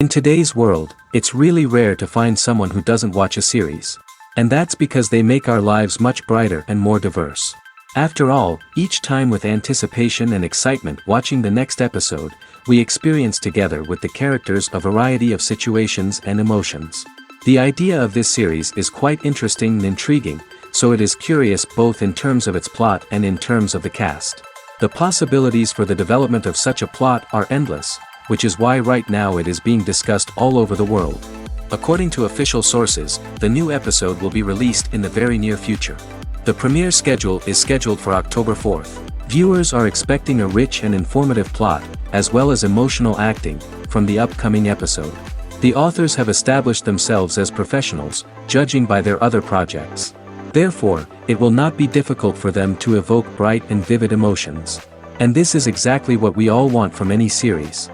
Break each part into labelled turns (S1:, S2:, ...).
S1: In today's world, it's really rare to find someone who doesn't watch a series. And that's because they make our lives much brighter and more diverse. After all, each time with anticipation and excitement watching the next episode, we experience together with the characters a variety of situations and emotions. The idea of this series is quite interesting and intriguing, so it is curious both in terms of its plot and in terms of the cast. The possibilities for the development of such a plot are endless, which is why right now it is being discussed all over the world. According to official sources, the new episode will be released in the very near future. The premiere schedule is scheduled for October 4th. Viewers are expecting a rich and informative plot, as well as emotional acting, from the upcoming episode. The authors have established themselves as professionals, judging by their other projects. Therefore, it will not be difficult for them to evoke bright and vivid emotions. And this is exactly what we all want from any series.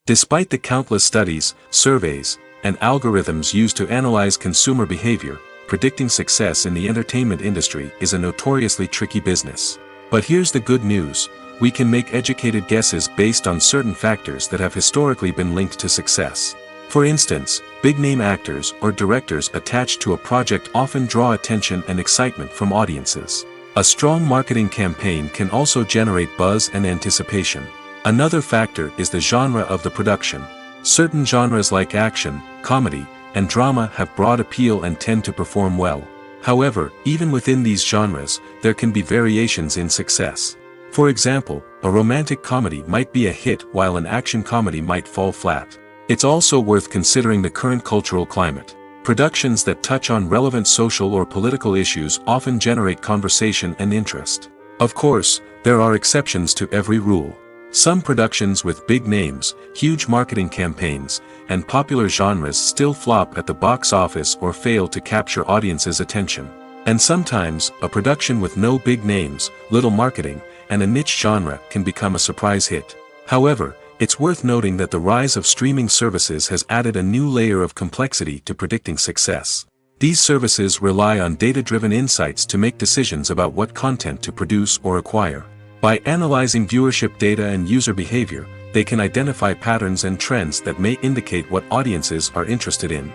S1: Despite the countless studies, surveys, and algorithms used to analyze consumer behavior, predicting success in the entertainment industry is a notoriously tricky business. But here's the good news: we can make educated guesses based on certain factors that have historically been linked to success. For instance, big-name actors or directors attached to a project often draw attention and excitement from audiences. A strong marketing campaign can also generate buzz and anticipation. Another factor is the genre of the production. Certain genres like action, comedy, and drama have broad appeal and tend to perform well. However, even within these genres, there can be variations in success. For example, a romantic comedy might be a hit while an action comedy might fall flat. It's also worth considering the current cultural climate. Productions that touch on relevant social or political issues often generate conversation and interest. Of course, there are exceptions to every rule. Some productions with big names, huge marketing campaigns, and popular genres still flop at the box office or fail to capture audiences' attention. And sometimes, a production with no big names, little marketing, and a niche genre can become a surprise hit. However, it's worth noting that the rise of streaming services has added a new layer of complexity to predicting success. These services rely on data-driven insights to make decisions about what content to produce or acquire. By analyzing viewership data and user behavior, they can identify patterns and trends that may indicate what audiences are interested in.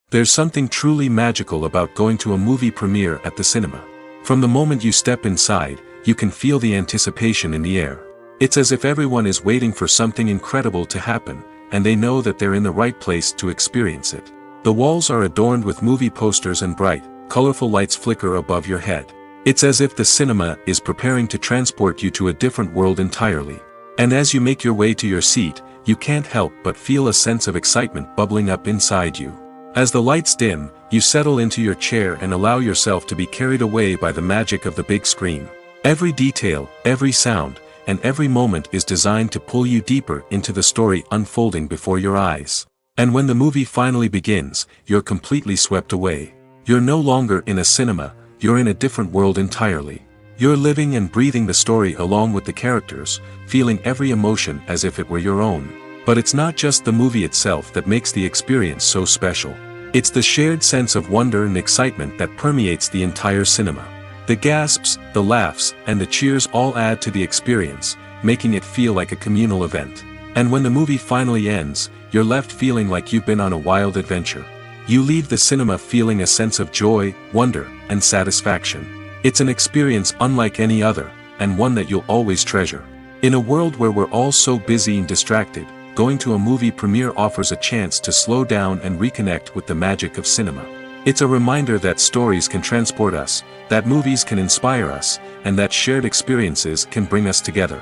S1: There's something truly magical about going to a movie premiere at the cinema. From the moment you step inside, you can feel the anticipation in the air. It's as if everyone is waiting for something incredible to happen, and they know that they're in the right place to experience it. The walls are adorned with movie posters and bright, colorful lights flicker above your head. It's as if the cinema is preparing to transport you to a different world entirely. And as you make your way to your seat, you can't help but feel a sense of excitement bubbling up inside you. As the lights dim, you settle into your chair and allow yourself to be carried away by the magic of the big screen. Every detail, every sound, and every moment is designed to pull you deeper into the story unfolding before your eyes. And when the movie finally begins, you're completely swept away. You're no longer in a cinema, you're in a different world entirely. You're living and breathing the story along with the characters, feeling every emotion as if it were your own. But it's not just the movie itself that makes the experience so special. It's the shared sense of wonder and excitement that permeates the entire cinema. The gasps, the laughs, and the cheers all add to the experience, making it feel like a communal event. And when the movie finally ends, you're left feeling like you've been on a wild adventure. You leave the cinema feeling a sense of joy, wonder, and satisfaction. It's an experience unlike any other, and one that you'll always treasure. In a world where we're all so busy and distracted, going to a movie premiere offers a chance to slow down and reconnect with the magic of cinema. It's a reminder that stories can transport us, that movies can inspire us, and that shared experiences can bring us together.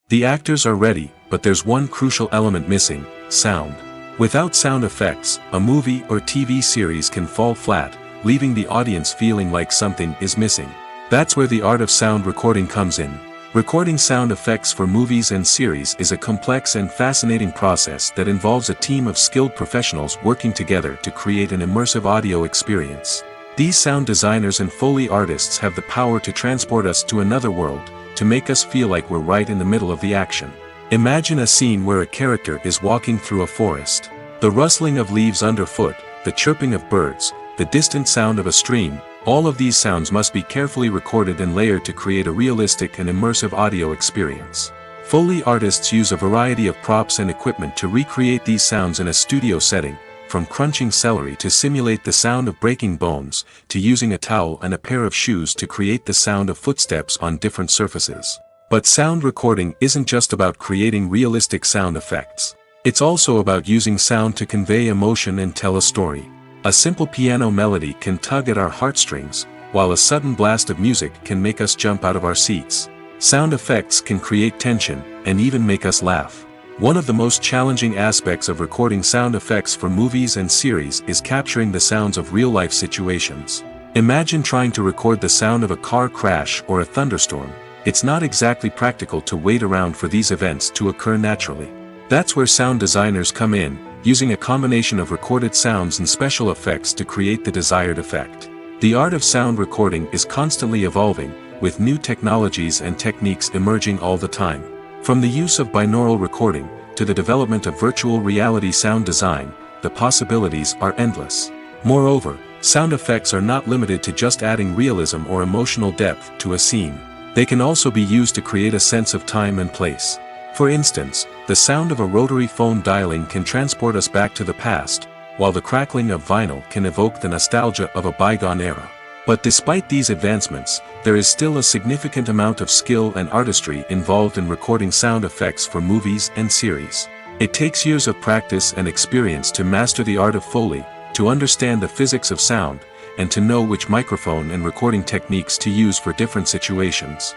S1: The actors are ready, but there's one crucial element missing: sound. Without sound effects, a movie or TV series can fall flat, leaving the audience feeling like something is missing. That's where the art of sound recording comes in. Recording sound effects for movies and series is a complex and fascinating process that involves a team of skilled professionals working together to create an immersive audio experience. These sound designers and Foley artists have the power to transport us to another world, to make us feel like we're right in the middle of the action. Imagine a scene where a character is walking through a forest. The rustling of leaves underfoot, the chirping of birds, the distant sound of a stream, All of these sounds must be carefully recorded and layered to create a realistic and immersive audio experience. Foley artists use a variety of props and equipment to recreate these sounds in a studio setting, from crunching celery to simulate the sound of breaking bones, to using a towel and a pair of shoes to create the sound of footsteps on different surfaces. But sound recording isn't just about creating realistic sound effects. It's also about using sound to convey emotion and tell a story. A simple piano melody can tug at our heartstrings, while a sudden blast of music can make us jump out of our seats. Sound effects can create tension, and even make us laugh. One of the most challenging aspects of recording sound effects for movies and series is capturing the sounds of real-life situations. Imagine trying to record the sound of a car crash or a thunderstorm. It's not exactly practical to wait around for these events to occur naturally. That's where sound designers come in, using a combination of recorded sounds and special effects to create the desired effect. The art of sound recording is constantly evolving, with new technologies and techniques emerging all the time. From the use of binaural recording, to the development of virtual reality sound design, the possibilities are endless. Moreover, sound effects are not limited to just adding realism or emotional depth to a scene. They can also be used to create a sense of time and place. For instance, the sound of a rotary phone dialing can transport us back to the past, while the crackling of vinyl can evoke the nostalgia of a bygone era. But despite these advancements, there is still a significant amount of skill and artistry involved in recording sound effects for movies and series. It takes years of practice and experience to master the art of Foley, to understand the physics of sound, and to know which microphone and recording techniques to use for different situations.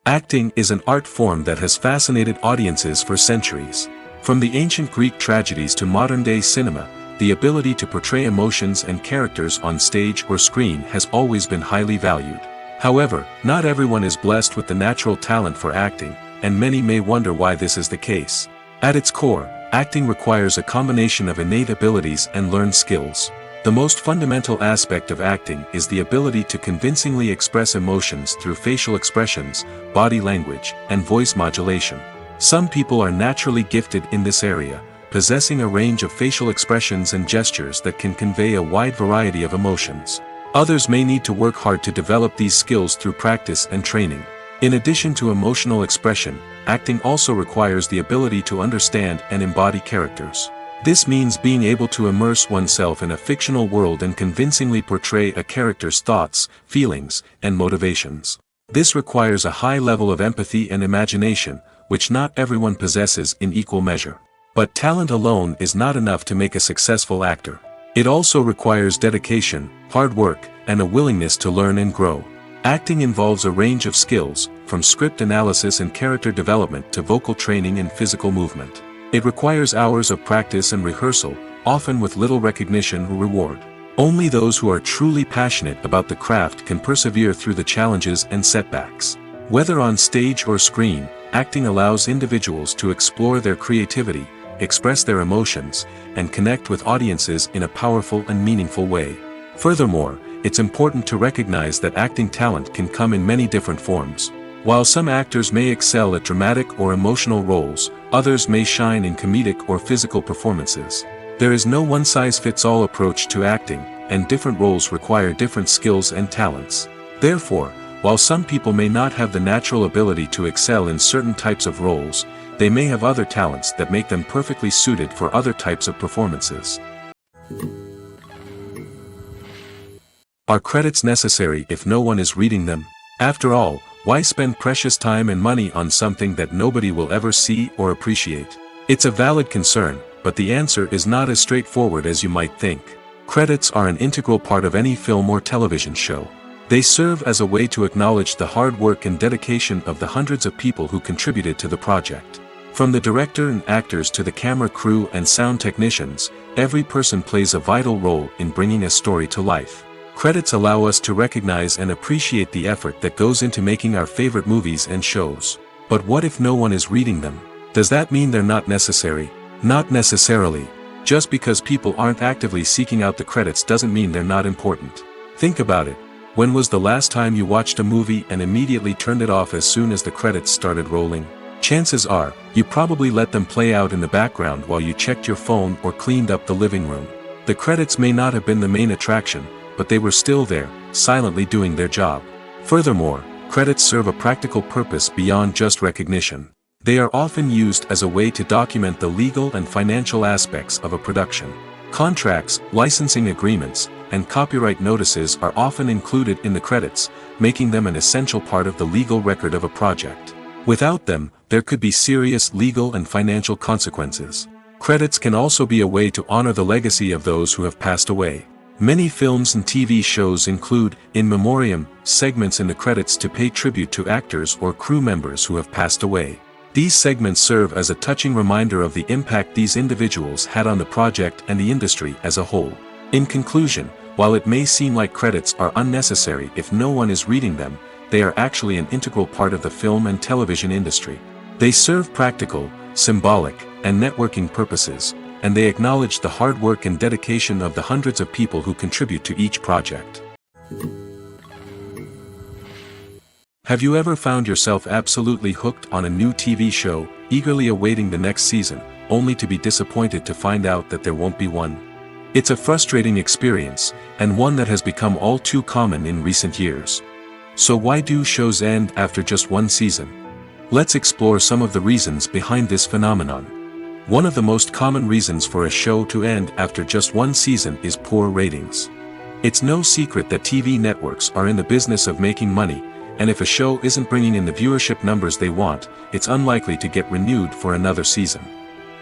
S1: Acting is an art form that has fascinated audiences for centuries. From the ancient Greek tragedies to modern-day cinema, the ability to portray emotions and characters on stage or screen has always been highly valued. However, not everyone is blessed with the natural talent for acting, and many may wonder why this is the case. At its core, acting requires a combination of innate abilities and learned skills. The most fundamental aspect of acting is the ability to convincingly express emotions through facial expressions, body language, and voice modulation. Some people are naturally gifted in this area, possessing a range of facial expressions and gestures that can convey a wide variety of emotions. Others may need to work hard to develop these skills through practice and training. In addition to emotional expression, acting also requires the ability to understand and embody characters. This means being able to immerse oneself in a fictional world and convincingly portray a character's thoughts, feelings, and motivations. This requires a high level of empathy and imagination, which not everyone possesses in equal measure. But talent alone is not enough to make a successful actor. It also requires dedication, hard work, and a willingness to learn and grow. Acting involves a range of skills, from script analysis and character development to vocal training and physical movement. It requires hours of practice and rehearsal, often with little recognition or reward. Only those who are truly passionate about the craft can persevere through the challenges and setbacks. Whether on stage or screen, acting allows individuals to explore their creativity, express their emotions, and connect with audiences in a powerful and meaningful way. Furthermore, it's important to recognize that acting talent can come in many different forms. While some actors may excel at dramatic or emotional roles, others may shine in comedic or physical performances. There is no one-size-fits-all approach to acting, and different roles require different skills and talents. Therefore, while some people may not have the natural ability to excel in certain types of roles, they may have other talents that make them perfectly suited for other types of performances. Are credits necessary if no one is reading them? After all, why spend precious time and money on something that nobody will ever see or appreciate? It's a valid concern, but the answer is not as straightforward as you might think. Credits are an integral part of any film or television show. They serve as a way to acknowledge the hard work and dedication of the hundreds of people who contributed to the project. From the director and actors to the camera crew and sound technicians, every person plays a vital role in bringing a story to life. Credits allow us to recognize and appreciate the effort that goes into making our favorite movies and shows. But what if no one is reading them? Does that mean they're not necessary? Not necessarily. Just because people aren't actively seeking out the credits doesn't mean they're not important. Think about it. When was the last time you watched a movie and immediately turned it off as soon as the credits started rolling? Chances are, you probably let them play out in the background while you checked your phone or cleaned up the living room. The credits may not have been the main attraction, but they were still there, silently doing their job. Furthermore, credits serve a practical purpose beyond just recognition. They are often used as a way to document the legal and financial aspects of a production. Contracts, licensing agreements, and copyright notices are often included in the credits, making them an essential part of the legal record of a project. Without them, there could be serious legal and financial consequences. Credits can also be a way to honor the legacy of those who have passed away. Many films and TV shows include, in memoriam, segments in the credits to pay tribute to actors or crew members who have passed away. These segments serve as a touching reminder of the impact these individuals had on the project and the industry as a whole. In conclusion, while it may seem like credits are unnecessary if no one is reading them, they are actually an integral part of the film and television industry. They serve practical, symbolic, and networking purposes, and they acknowledge the hard work and dedication of the hundreds of people who contribute to each project. Have you ever found yourself absolutely hooked on a new TV show, eagerly awaiting the next season, only to be disappointed to find out that there won't be one? It's a frustrating experience, and one that has become all too common in recent years. So why do shows end after just one season? Let's explore some of the reasons behind this phenomenon. One of the most common reasons for a show to end after just one season is poor ratings. It's no secret that TV networks are in the business of making money, and if a show isn't bringing in the viewership numbers they want, it's unlikely to get renewed for another season.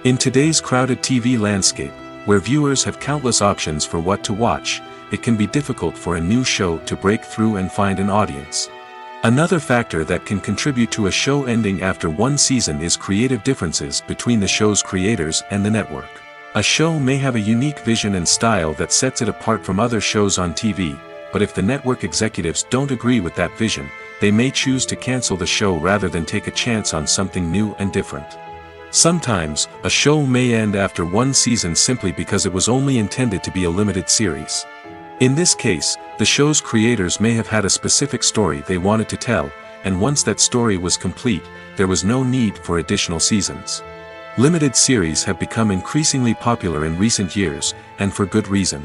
S1: In today's crowded TV landscape, where viewers have countless options for what to watch, it can be difficult for a new show to break through and find an audience. Another factor that can contribute to a show ending after one season is creative differences between the show's creators and the network. A show may have a unique vision and style that sets it apart from other shows on TV, but if the network executives don't agree with that vision, they may choose to cancel the show rather than take a chance on something new and different. Sometimes, a show may end after one season simply because it was only intended to be a limited series. In this case, the show's creators may have had a specific story they wanted to tell, and once that story was complete, there was no need for additional seasons. Limited series have become increasingly popular in recent years, and for good reason.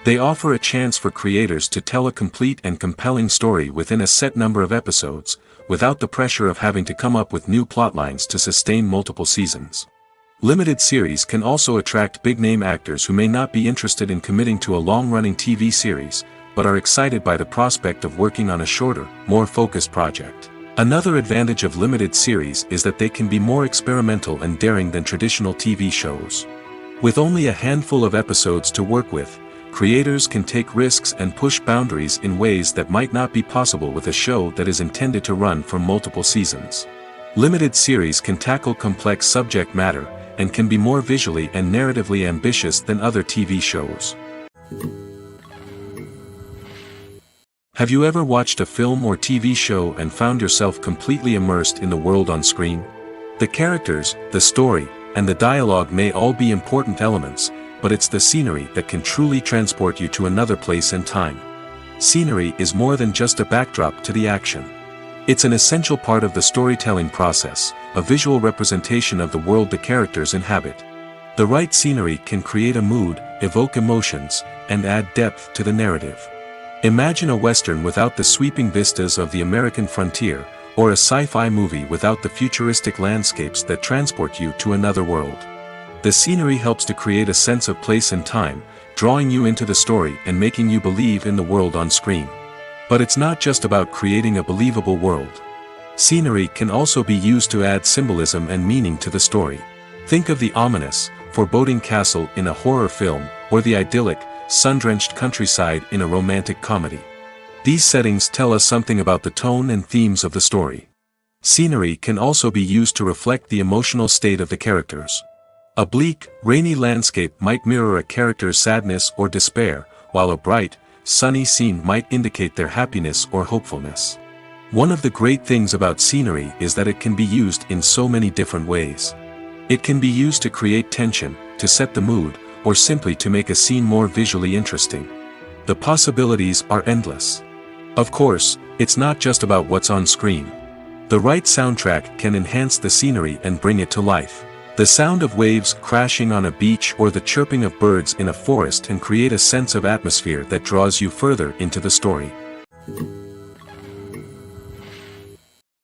S1: They offer a chance for creators to tell a complete and compelling story within a set number of episodes, without the pressure of having to come up with new plotlines to sustain multiple seasons. Limited series can also attract big-name actors who may not be interested in committing to a long-running TV series, but are excited by the prospect of working on a shorter, more focused project. Another advantage of limited series is that they can be more experimental and daring than traditional TV shows. With only a handful of episodes to work with, creators can take risks and push boundaries in ways that might not be possible with a show that is intended to run for multiple seasons. Limited series can tackle complex subject matter, and can be more visually and narratively ambitious than other TV shows. Have you ever watched a film or TV show and found yourself completely immersed in the world on screen? The characters, the story, and the dialogue may all be important elements, but it's the scenery that can truly transport you to another place and time. Scenery is more than just a backdrop to the action. It's an essential part of the storytelling process, a visual representation of the world the characters inhabit. The right scenery can create a mood, evoke emotions, and add depth to the narrative. Imagine a Western without the sweeping vistas of the American frontier, or a sci-fi movie without the futuristic landscapes that transport you to another world. The scenery helps to create a sense of place and time, drawing you into the story and making you believe in the world on screen. But it's not just about creating a believable world. Scenery can also be used to add symbolism and meaning to the story. Think of the ominous, foreboding castle in a horror film, or the idyllic, sun-drenched countryside in a romantic comedy. These settings tell us something about the tone and themes of the story. Scenery can also be used to reflect the emotional state of the characters. A bleak, rainy landscape might mirror a character's sadness or despair, while a bright, sunny scene might indicate their happiness or hopefulness. One of the great things about scenery is that it can be used in so many different ways. It can be used to create tension, to set the mood, or simply to make a scene more visually interesting. The possibilities are endless. Of course, it's not just about what's on screen. The right soundtrack can enhance the scenery and bring it to life. The sound of waves crashing on a beach or the chirping of birds in a forest can create a sense of atmosphere that draws you further into the story.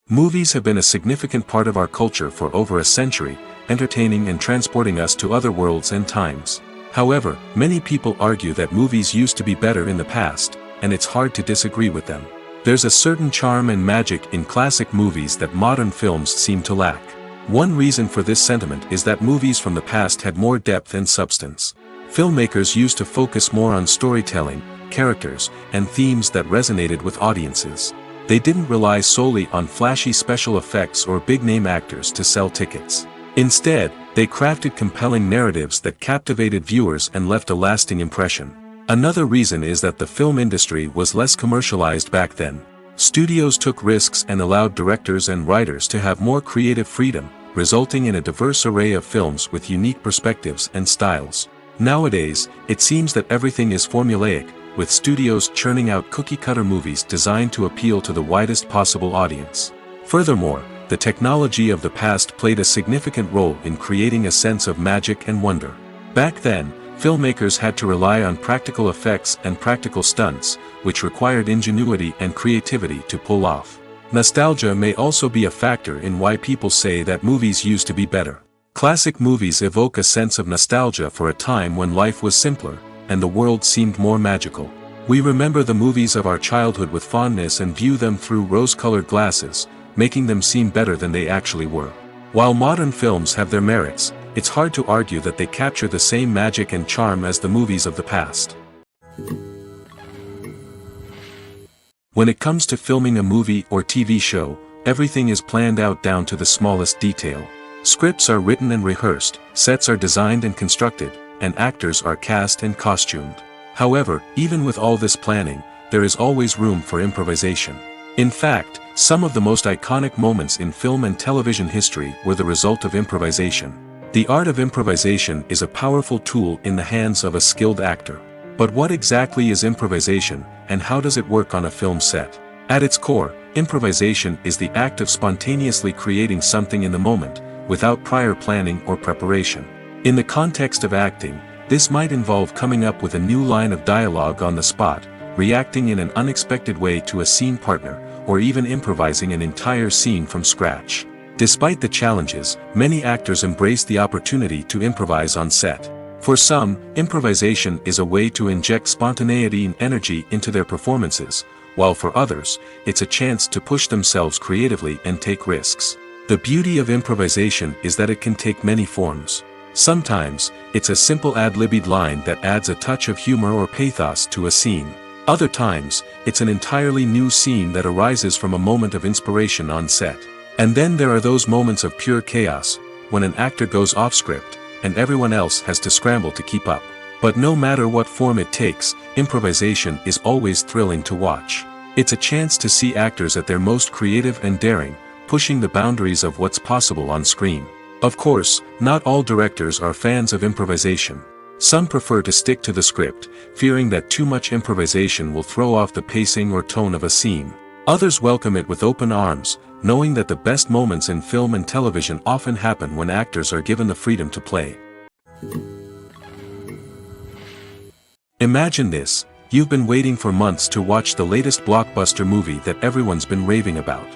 S1: Movies have been a significant part of our culture for over a century, entertaining and transporting us to other worlds and times. However, many people argue that movies used to be better in the past, and it's hard to disagree with them. There's a certain charm and magic in classic movies that modern films seem to lack. One reason for this sentiment is that movies from the past had more depth and substance. Filmmakers used to focus more on storytelling, characters, and themes that resonated with audiences. They didn't rely solely on flashy special effects or big-name actors to sell tickets. Instead, they crafted compelling narratives that captivated viewers and left a lasting impression. Another reason is that the film industry was less commercialized back then. Studios took risks and allowed directors and writers to have more creative freedom, resulting in a diverse array of films with unique perspectives and styles. Nowadays, it seems that everything is formulaic, with studios churning out cookie-cutter movies designed to appeal to the widest possible audience. Furthermore, the technology of the past played a significant role in creating a sense of magic and wonder. Back then, filmmakers had to rely on practical effects and practical stunts, which required ingenuity and creativity to pull off. Nostalgia may also be a factor in why people say that movies used to be better. Classic movies evoke a sense of nostalgia for a time when life was simpler, and the world seemed more magical. We remember the movies of our childhood with fondness and view them through rose-colored glasses, making them seem better than they actually were. While modern films have their merits, it's hard to argue that they capture the same magic and charm as the movies of the past. When it comes to filming a movie or TV show, everything is planned out down to the smallest detail. Scripts are written and rehearsed, sets are designed and constructed, and actors are cast and costumed. However, even with all this planning, there is always room for improvisation. In fact, some of the most iconic moments in film and television history were the result of improvisation. The art of improvisation is a powerful tool in the hands of a skilled actor. But what exactly is improvisation, and how does it work on a film set? At its core, improvisation is the act of spontaneously creating something in the moment, without prior planning or preparation. In the context of acting, this might involve coming up with a new line of dialogue on the spot, reacting in an unexpected way to a scene partner, or even improvising an entire scene from scratch. Despite the challenges, many actors embrace the opportunity to improvise on set. For some, improvisation is a way to inject spontaneity and energy into their performances, while for others, it's a chance to push themselves creatively and take risks. The beauty of improvisation is that it can take many forms. Sometimes, it's a simple ad-libbed line that adds a touch of humor or pathos to a scene. Other times, it's an entirely new scene that arises from a moment of inspiration on set. And then there are those moments of pure chaos, when an actor goes off script, and everyone else has to scramble to keep up. But no matter what form it takes, improvisation is always thrilling to watch. It's a chance to see actors at their most creative and daring, pushing the boundaries of what's possible on screen. Of course, not all directors are fans of improvisation. Some prefer to stick to the script, fearing that too much improvisation will throw off the pacing or tone of a scene. Others welcome it with open arms, knowing that the best moments in film and television often happen when actors are given the freedom to play. Imagine this: you've been waiting for months to watch the latest blockbuster movie that everyone's been raving about.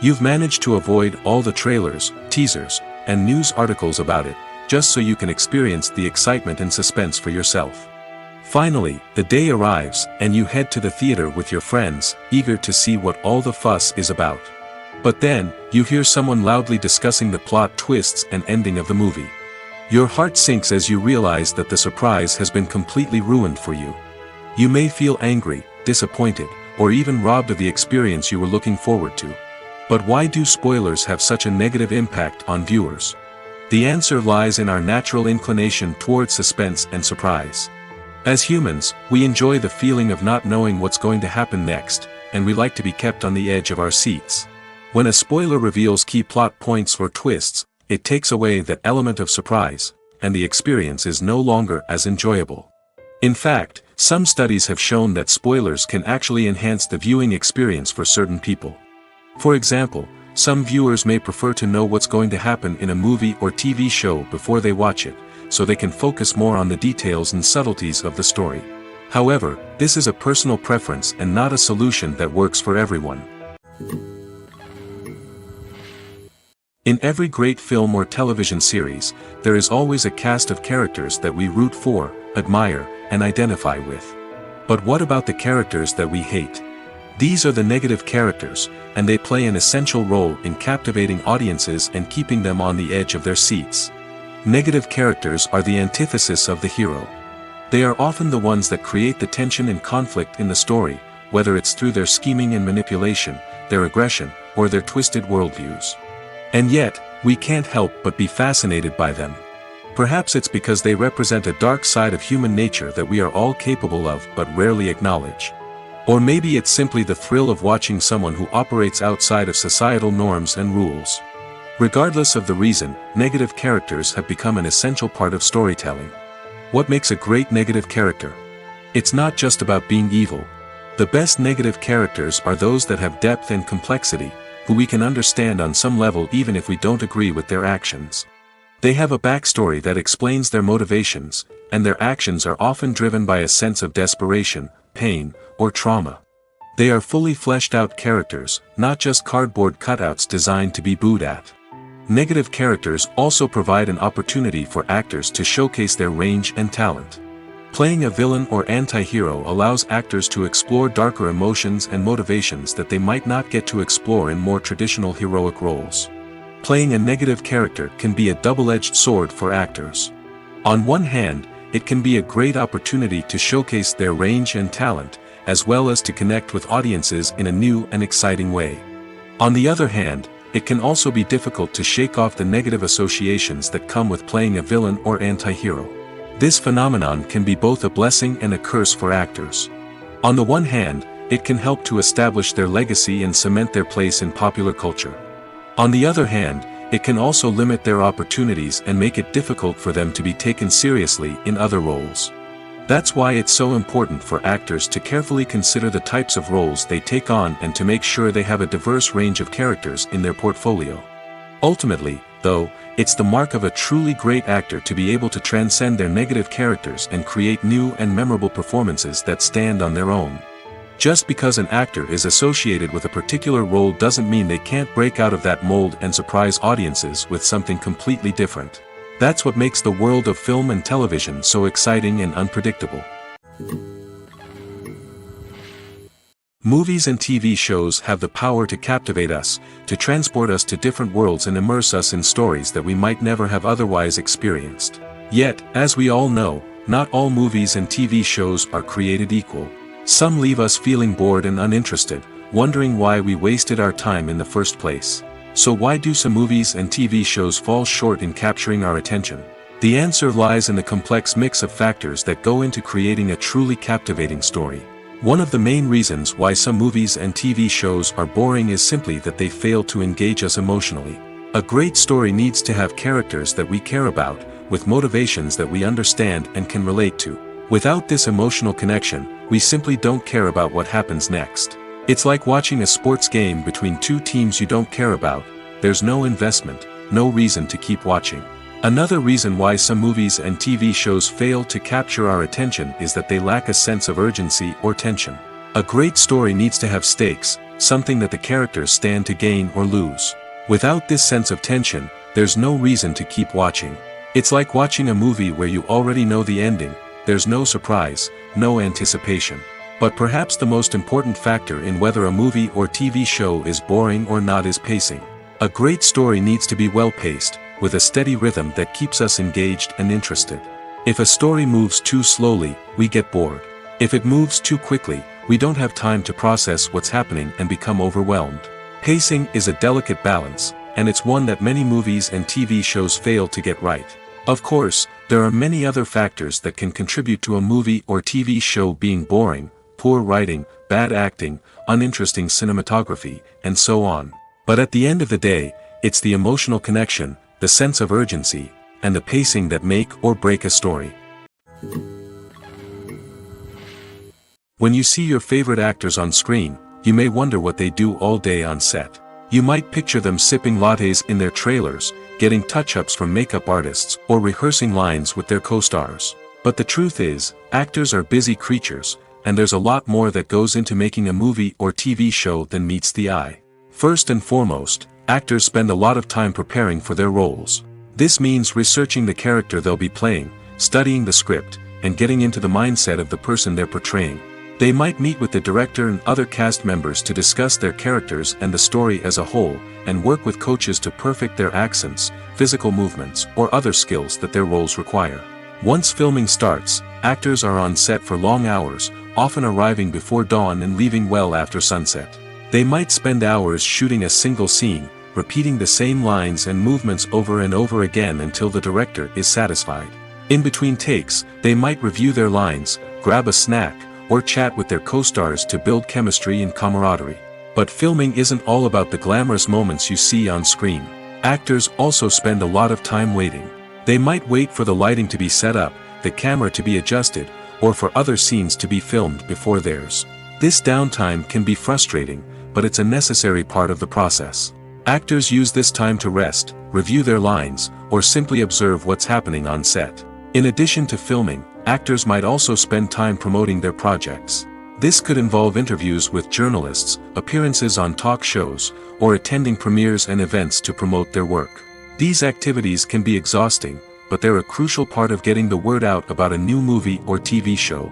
S1: You've managed to avoid all the trailers, teasers, and news articles about it, just so you can experience the excitement and suspense for yourself. Finally, the day arrives, and you head to the theater with your friends, eager to see what all the fuss is about. But then, you hear someone loudly discussing the plot twists and ending of the movie. Your heart sinks as you realize that the surprise has been completely ruined for you. You may feel angry, disappointed, or even robbed of the experience you were looking forward to. But why do spoilers have such a negative impact on viewers? The answer lies in our natural inclination towards suspense and surprise. As humans, we enjoy the feeling of not knowing what's going to happen next, and we like to be kept on the edge of our seats. When a spoiler reveals key plot points or twists, it takes away that element of surprise, and the experience is no longer as enjoyable. In fact, some studies have shown that spoilers can actually enhance the viewing experience for certain people. For example, Some viewers may prefer to know what's going to happen in a movie or TV show before they watch it, so they can focus more on the details and subtleties of the story. However, this is a personal preference and not a solution that works for everyone. In every great film or television series, there is always a cast of characters that we root for, admire, and identify with. But what about the characters that we hate? These are the negative characters, and they play an essential role in captivating audiences and keeping them on the edge of their seats. Negative characters are the antithesis of the hero. They are often the ones that create the tension and conflict in the story, whether it's through their scheming and manipulation, their aggression, or their twisted worldviews. And yet, we can't help but be fascinated by them. Perhaps it's because they represent a dark side of human nature that we are all capable of but rarely acknowledge. Or maybe it's simply the thrill of watching someone who operates outside of societal norms and rules. Regardless of the reason, negative characters have become an essential part of storytelling. What makes a great negative character? It's not just about being evil. The best negative characters are those that have depth and complexity, who we can understand on some level even if we don't agree with their actions. They have a backstory that explains their motivations, and their actions are often driven by a sense of desperation, pain, or trauma. They are fully fleshed out characters, not just cardboard cutouts designed to be booed at. Negative characters also provide an opportunity for actors to showcase their range and talent. Playing a villain or anti-hero allows actors to explore darker emotions and motivations that they might not get to explore in more traditional heroic roles. Playing a negative character can be a double-edged sword for actors. On one hand, it can be a great opportunity to showcase their range and talent, as well as to connect with audiences in a new and exciting way. On the other hand, it can also be difficult to shake off the negative associations that come with playing a villain or anti-hero. This phenomenon can be both a blessing and a curse for actors. On the one hand, it can help to establish their legacy and cement their place in popular culture. On the other hand, it can also limit their opportunities and make it difficult for them to be taken seriously in other roles. That's why it's so important for actors to carefully consider the types of roles they take on and to make sure they have a diverse range of characters in their portfolio. Ultimately, though, it's the mark of a truly great actor to be able to transcend their negative characters and create new and memorable performances that stand on their own. Just because an actor is associated with a particular role doesn't mean they can't break out of that mold and surprise audiences with something completely different. That's what makes the world of film and television so exciting and unpredictable. Movies and TV shows have the power to captivate us, to transport us to different worlds and immerse us in stories that we might never have otherwise experienced. Yet, as we all know, not all movies and TV shows are created equal. Some leave us feeling bored and uninterested, wondering why we wasted our time in the first place. So why do some movies and TV shows fall short in capturing our attention? The answer lies in the complex mix of factors that go into creating a truly captivating story. One of the main reasons why some movies and TV shows are boring is simply that they fail to engage us emotionally. A great story needs to have characters that we care about, with motivations that we understand and can relate to. Without this emotional connection, we simply don't care about what happens next. It's like watching a sports game between two teams you don't care about. There's no investment, no reason to keep watching. Another reason why some movies and TV shows fail to capture our attention is that they lack a sense of urgency or tension. A great story needs to have stakes, something that the characters stand to gain or lose. Without this sense of tension, there's no reason to keep watching. It's like watching a movie where you already know the ending. There's no surprise, no anticipation. But perhaps the most important factor in whether a movie or TV show is boring or not is pacing. A great story needs to be well-paced, with a steady rhythm that keeps us engaged and interested. If a story moves too slowly, we get bored. If it moves too quickly, we don't have time to process what's happening and become overwhelmed. Pacing is a delicate balance, and it's one that many movies and TV shows fail to get right. Of course, there are many other factors that can contribute to a movie or TV show being boring: poor writing, bad acting, uninteresting cinematography, and so on. But at the end of the day, it's the emotional connection, the sense of urgency, and the pacing that make or break a story. When you see your favorite actors on screen, you may wonder what they do all day on set. You might picture them sipping lattes in their trailers, getting touch-ups from makeup artists, or rehearsing lines with their co-stars. But the truth is, actors are busy creatures, and there's a lot more that goes into making a movie or TV show than meets the eye. First and foremost, actors spend a lot of time preparing for their roles. This means researching the character they'll be playing, studying the script, and getting into the mindset of the person they're portraying. They might meet with the director and other cast members to discuss their characters and the story as a whole, and work with coaches to perfect their accents, physical movements, or other skills that their roles require. Once filming starts, actors are on set for long hours, often arriving before dawn and leaving well after sunset. They might spend hours shooting a single scene, repeating the same lines and movements over and over again until the director is satisfied. In between takes, they might review their lines, grab a snack, or chat with their co-stars to build chemistry and camaraderie. But filming isn't all about the glamorous moments you see on screen. Actors also spend a lot of time waiting. They might wait for the lighting to be set up, the camera to be adjusted, or for other scenes to be filmed before theirs. This downtime can be frustrating, but it's a necessary part of the process. Actors use this time to rest, review their lines, or simply observe what's happening on set. In addition to filming, actors might also spend time promoting their projects. This could involve interviews with journalists, appearances on talk shows, or attending premieres and events to promote their work. These activities can be exhausting, but they're a crucial part of getting the word out about a new movie or TV show.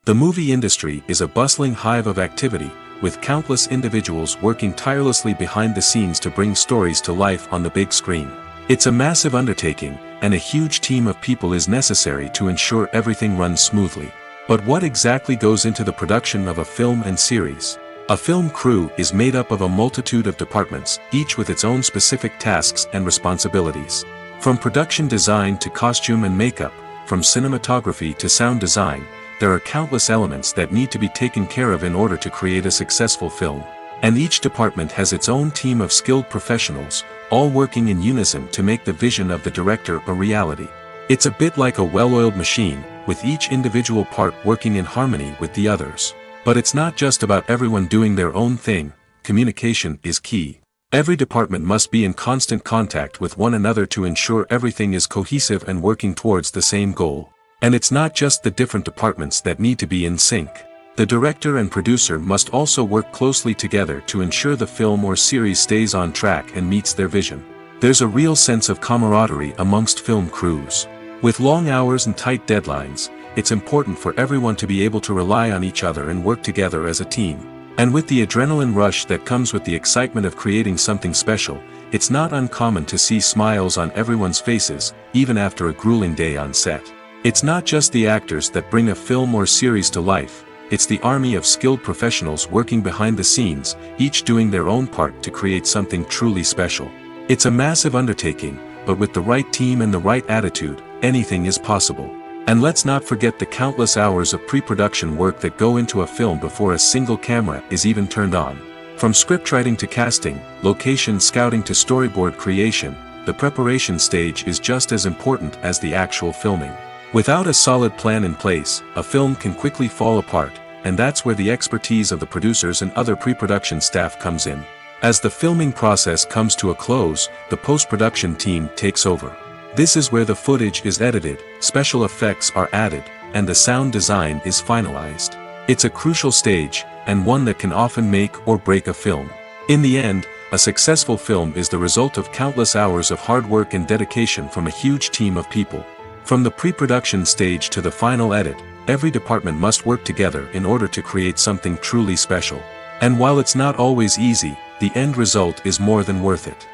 S1: The movie industry is a bustling hive of activity, with countless individuals working tirelessly behind the scenes to bring stories to life on the big screen. It's a massive undertaking, and a huge team of people is necessary to ensure everything runs smoothly. But what exactly goes into the production of a film and series? A film crew is made up of a multitude of departments, each with its own specific tasks and responsibilities. From production design to costume and makeup, from cinematography to sound design, there are countless elements that need to be taken care of in order to create a successful film. And each department has its own team of skilled professionals, all working in unison to make the vision of the director a reality. It's a bit like a well-oiled machine, with each individual part working in harmony with the others. But it's not just about everyone doing their own thing. Communication is key. Every department must be in constant contact with one another to ensure everything is cohesive and working towards the same goal. And it's not just the different departments that need to be in sync. The director and producer must also work closely together to ensure the film or series stays on track and meets their vision. There's a real sense of camaraderie amongst film crews. With long hours and tight deadlines, it's important for everyone to be able to rely on each other and work together as a team. And with the adrenaline rush that comes with the excitement of creating something special, it's not uncommon to see smiles on everyone's faces, even after a grueling day on set. It's not just the actors that bring a film or series to life, it's the army of skilled professionals working behind the scenes, each doing their own part to create something truly special. It's a massive undertaking, but with the right team and the right attitude, anything is possible. And let's not forget the countless hours of pre-production work that go into a film before a single camera is even turned on. From scriptwriting to casting, location scouting to storyboard creation, the preparation stage is just as important as the actual filming. Without a solid plan in place, a film can quickly fall apart, and that's where the expertise of the producers and other pre-production staff comes in. As the filming process comes to a close, the post-production team takes over. This is where the footage is edited, special effects are added, and the sound design is finalized. It's a crucial stage, and one that can often make or break a film. In the end, a successful film is the result of countless hours of hard work and dedication from a huge team of people. From the pre-production stage to the final edit, every department must work together in order to create something truly special. And while it's not always easy, the end result is more than worth it.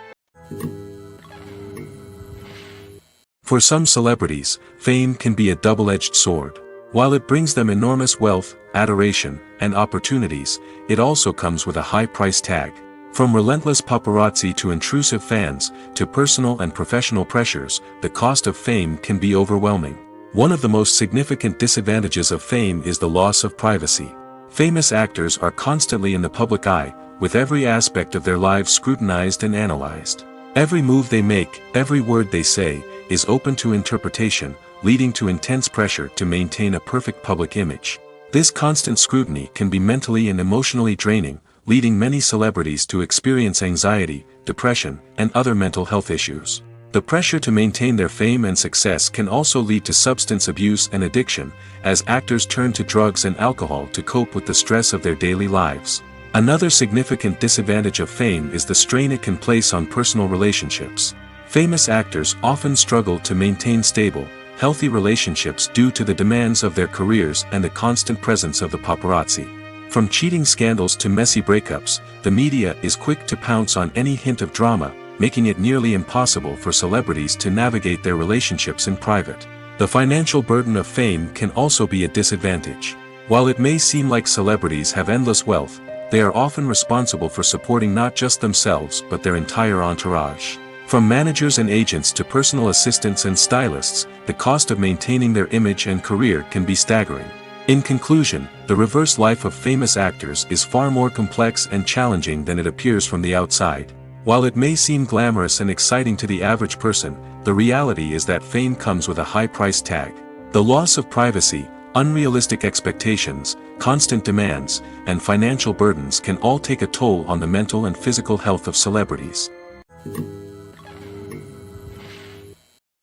S1: For some celebrities, fame can be a double-edged sword. While it brings them enormous wealth, adoration, and opportunities, it also comes with a high price tag. From relentless paparazzi to intrusive fans, to personal and professional pressures, the cost of fame can be overwhelming. One of the most significant disadvantages of fame is the loss of privacy. Famous actors are constantly in the public eye, with every aspect of their lives scrutinized and analyzed. Every move they make, every word they say, is open to interpretation, leading to intense pressure to maintain a perfect public image. This constant scrutiny can be mentally and emotionally draining, leading many celebrities to experience anxiety, depression, and other mental health issues. The pressure to maintain their fame and success can also lead to substance abuse and addiction, as actors turn to drugs and alcohol to cope with the stress of their daily lives. Another significant disadvantage of fame is the strain it can place on personal relationships. Famous actors often struggle to maintain stable, healthy relationships due to the demands of their careers and the constant presence of the paparazzi. From cheating scandals to messy breakups, the media is quick to pounce on any hint of drama, making it nearly impossible for celebrities to navigate their relationships in private. The financial burden of fame can also be a disadvantage. While it may seem like celebrities have endless wealth, they are often responsible for supporting not just themselves but their entire entourage. From managers and agents to personal assistants and stylists, the cost of maintaining their image and career can be staggering. In conclusion, the reverse life of famous actors is far more complex and challenging than it appears from the outside. While it may seem glamorous and exciting to the average person, the reality is that fame comes with a high price tag. The loss of privacy, unrealistic expectations, constant demands, and financial burdens can all take a toll on the mental and physical health of celebrities.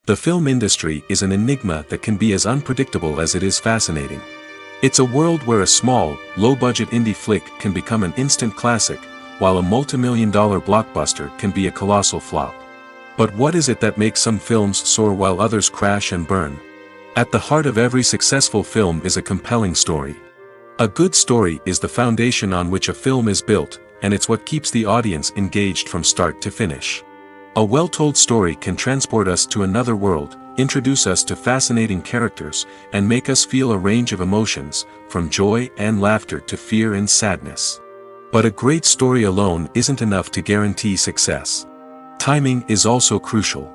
S1: The film industry is an enigma that can be as unpredictable as it is fascinating. It's a world where a small, low-budget indie flick can become an instant classic, while a multi-million-dollar blockbuster can be a colossal flop. But what is it that makes some films soar while others crash and burn? At the heart of every successful film is a compelling story. A good story is the foundation on which a film is built, and it's what keeps the audience engaged from start to finish. A well-told story can transport us to another world, introduce us to fascinating characters, and make us feel a range of emotions, from joy and laughter to fear and sadness. But a great story alone isn't enough to guarantee success. Timing is also crucial.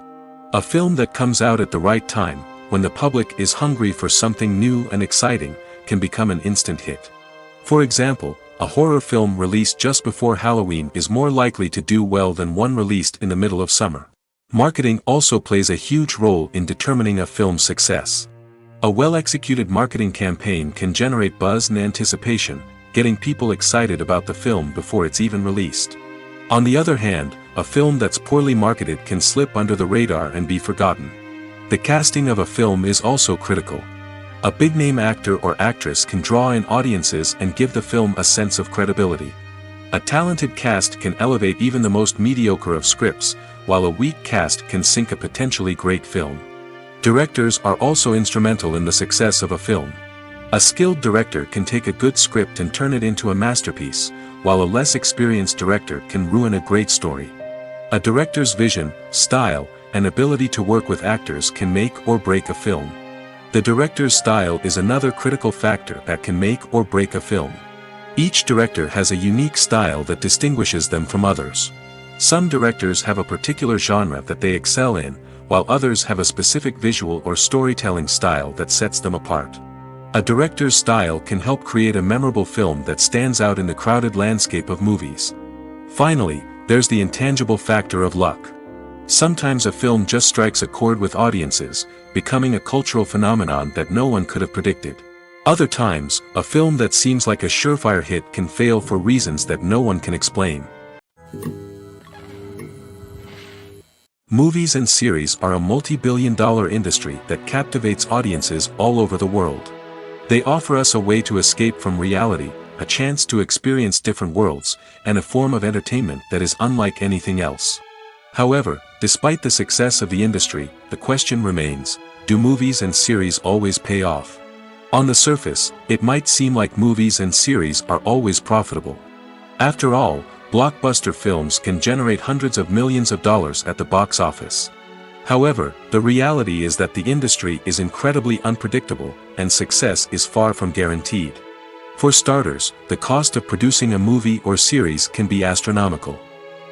S1: A film that comes out at the right time, when the public is hungry for something new and exciting, can become an instant hit. For example, a horror film released just before Halloween is more likely to do well than one released in the middle of summer. Marketing also plays a huge role in determining a film's success. A well-executed marketing campaign can generate buzz and anticipation, getting people excited about the film before it's even released. On the other hand, a film that's poorly marketed can slip under the radar and be forgotten. The casting of a film is also critical. A big-name actor or actress can draw in audiences and give the film a sense of credibility. A talented cast can elevate even the most mediocre of scripts, while a weak cast can sink a potentially great film. Directors are also instrumental in the success of a film. A skilled director can take a good script and turn it into a masterpiece, while a less experienced director can ruin a great story. A director's vision, style, and ability to work with actors can make or break a film. The director's style is another critical factor that can make or break a film. Each director has a unique style that distinguishes them from others. Some directors have a particular genre that they excel in, while others have a specific visual or storytelling style that sets them apart. A director's style can help create a memorable film that stands out in the crowded landscape of movies. Finally, there's the intangible factor of luck. Sometimes a film just strikes a chord with audiences, becoming a cultural phenomenon that no one could have predicted. Other times, a film that seems like a surefire hit can fail for reasons that no one can explain. Movies and series are a multi-billion-dollar industry that captivates audiences all over the world. They offer us a way to escape from reality, a chance to experience different worlds, and a form of entertainment that is unlike anything else. However, despite the success of the industry, the question remains, do movies and series always pay off? On the surface, it might seem like movies and series are always profitable. After all, blockbuster films can generate hundreds of millions of dollars at the box office. However, the reality is that the industry is incredibly unpredictable, and success is far from guaranteed. For starters, the cost of producing a movie or series can be astronomical.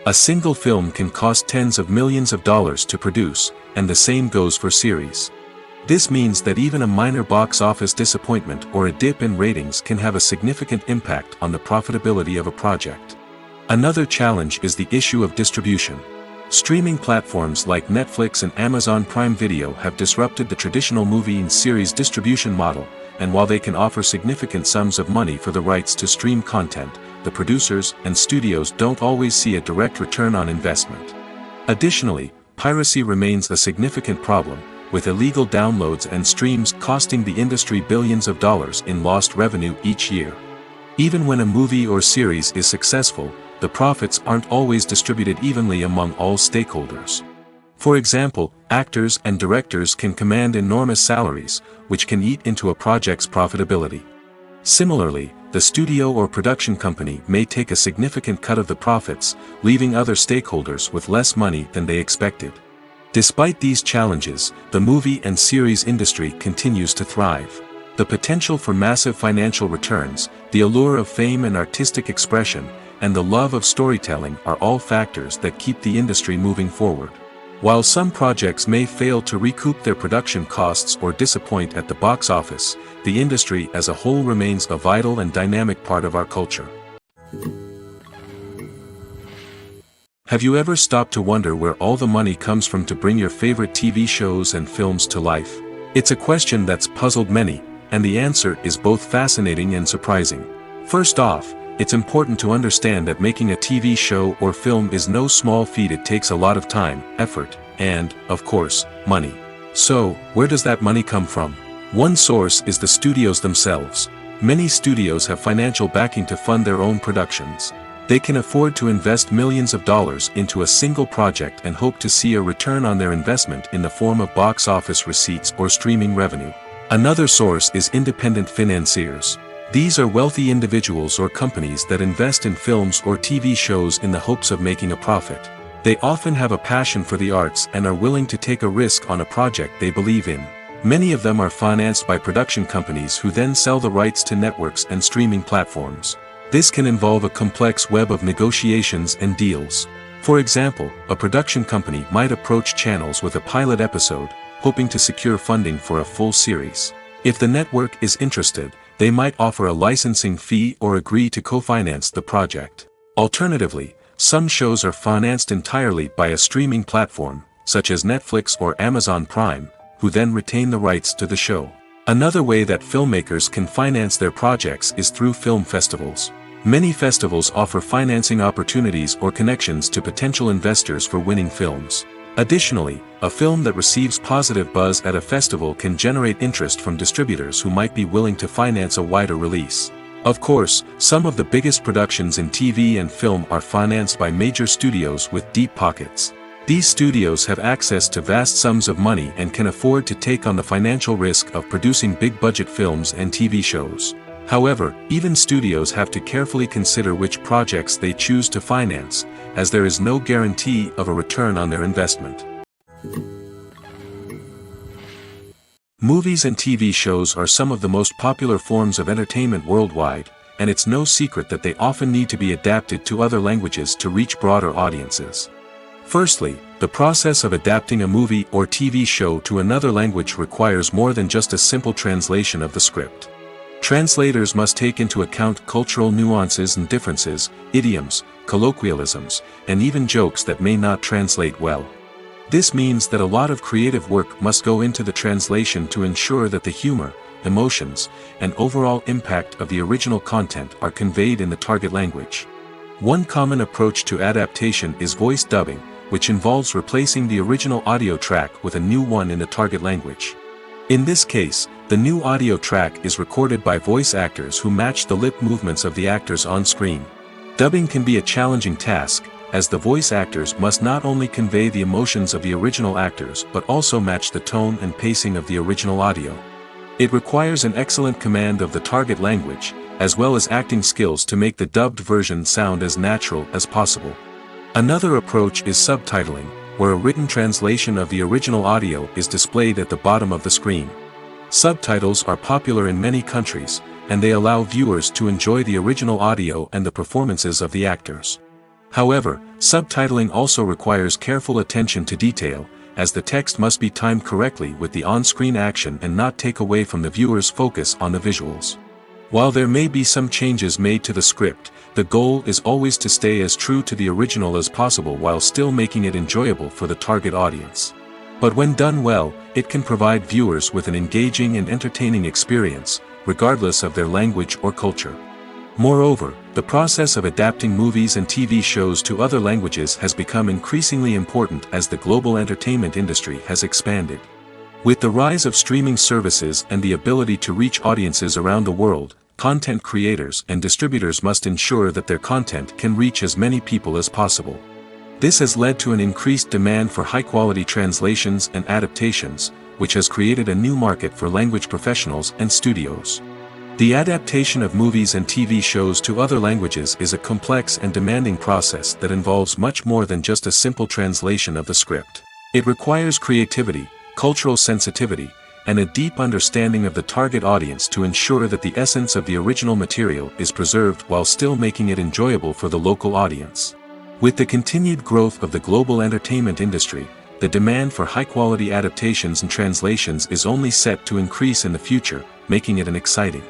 S1: A single film can cost tens of millions of dollars to produce, and the same goes for series. This means that even a minor box office disappointment or a dip in ratings can have a significant impact on the profitability of a project. Another challenge is the issue of distribution. Streaming platforms like Netflix and Amazon Prime Video have disrupted the traditional movie and series distribution model, and while they can offer significant sums of money for the rights to stream content, the producers and studios don't always see a direct return on investment. Additionally, piracy remains a significant problem, with illegal downloads and streams costing the industry billions of dollars in lost revenue each year. Even when a movie or series is successful, the profits aren't always distributed evenly among all stakeholders. For example, actors and directors can command enormous salaries, which can eat into a project's profitability. Similarly, the studio or production company may take a significant cut of the profits, leaving other stakeholders with less money than they expected. Despite these challenges, the movie and series industry continues to thrive. The potential for massive financial returns, the allure of fame and artistic expression, and the love of storytelling are all factors that keep the industry moving forward. While some projects may fail to recoup their production costs or disappoint at the box office, the industry as a whole remains a vital and dynamic part of our culture. Have you ever stopped to wonder where all the money comes from to bring your favorite TV shows and films to life? It's a question that's puzzled many, and the answer is both fascinating and surprising. First off, it's important to understand that making a TV show or film is no small feat. It takes a lot of time, effort, and, of course, money. So, where does that money come from? One source is the studios themselves. Many studios have financial backing to fund their own productions. They can afford to invest millions of dollars into a single project and hope to see a return on their investment in the form of box office receipts or streaming revenue. Another source is independent financiers. These are wealthy individuals or companies that invest in films or TV shows in the hopes of making a profit. They often have a passion for the arts and are willing to take a risk on a project they believe in. Many of them are financed by production companies who then sell the rights to networks and streaming platforms. This can involve a complex web of negotiations and deals. For example, a production company might approach channels with a pilot episode, hoping to secure funding for a full series. If the network is interested, they might offer a licensing fee or agree to co-finance the project. Alternatively, some shows are financed entirely by a streaming platform, such as Netflix or Amazon Prime, who then retain the rights to the show. Another way that filmmakers can finance their projects is through film festivals. Many festivals offer financing opportunities or connections to potential investors for winning films. Additionally, a film that receives positive buzz at a festival can generate interest from distributors who might be willing to finance a wider release. Of course, some of the biggest productions in TV and film are financed by major studios with deep pockets. These studios have access to vast sums of money and can afford to take on the financial risk of producing big-budget films and TV shows. However, even studios have to carefully consider which projects they choose to finance, as there is no guarantee of a return on their investment. Movies and TV shows are some of the most popular forms of entertainment worldwide, and it's no secret that they often need to be adapted to other languages to reach broader audiences. Firstly, the process of adapting a movie or TV show to another language requires more than just a simple translation of the script. Translators must take into account cultural nuances and differences, idioms, colloquialisms, and even jokes that may not translate well. This means that a lot of creative work must go into the translation to ensure that the humor, emotions, and overall impact of the original content are conveyed in the target language. One common approach to adaptation is voice dubbing, which involves replacing the original audio track with a new one in the target language. In this case, the new audio track is recorded by voice actors who match the lip movements of the actors on screen. Dubbing can be a challenging task, as the voice actors must not only convey the emotions of the original actors but also match the tone and pacing of the original audio. It requires an excellent command of the target language, as well as acting skills to make the dubbed version sound as natural as possible. Another approach is subtitling, where a written translation of the original audio is displayed at the bottom of the screen. Subtitles are popular in many countries, and they allow viewers to enjoy the original audio and the performances of the actors. However, subtitling also requires careful attention to detail, as the text must be timed correctly with the on-screen action and not take away from the viewer's focus on the visuals. While there may be some changes made to the script, the goal is always to stay as true to the original as possible while still making it enjoyable for the target audience. But when done well, it can provide viewers with an engaging and entertaining experience, regardless of their language or culture. Moreover, the process of adapting movies and TV shows to other languages has become increasingly important as the global entertainment industry has expanded. With the rise of streaming services and the ability to reach audiences around the world, content creators and distributors must ensure that their content can reach as many people as possible. This has led to an increased demand for high-quality translations and adaptations, which has created a new market for language professionals and studios. The adaptation of movies and TV shows to other languages is a complex and demanding process that involves much more than just a simple translation of the script. It requires creativity, cultural sensitivity, and a deep understanding of the target audience to ensure that the essence of the original material is preserved while still making it enjoyable for the local audience. With the continued growth of the global entertainment industry, the demand for high-quality adaptations and translations is only set to increase in the future, making it exciting.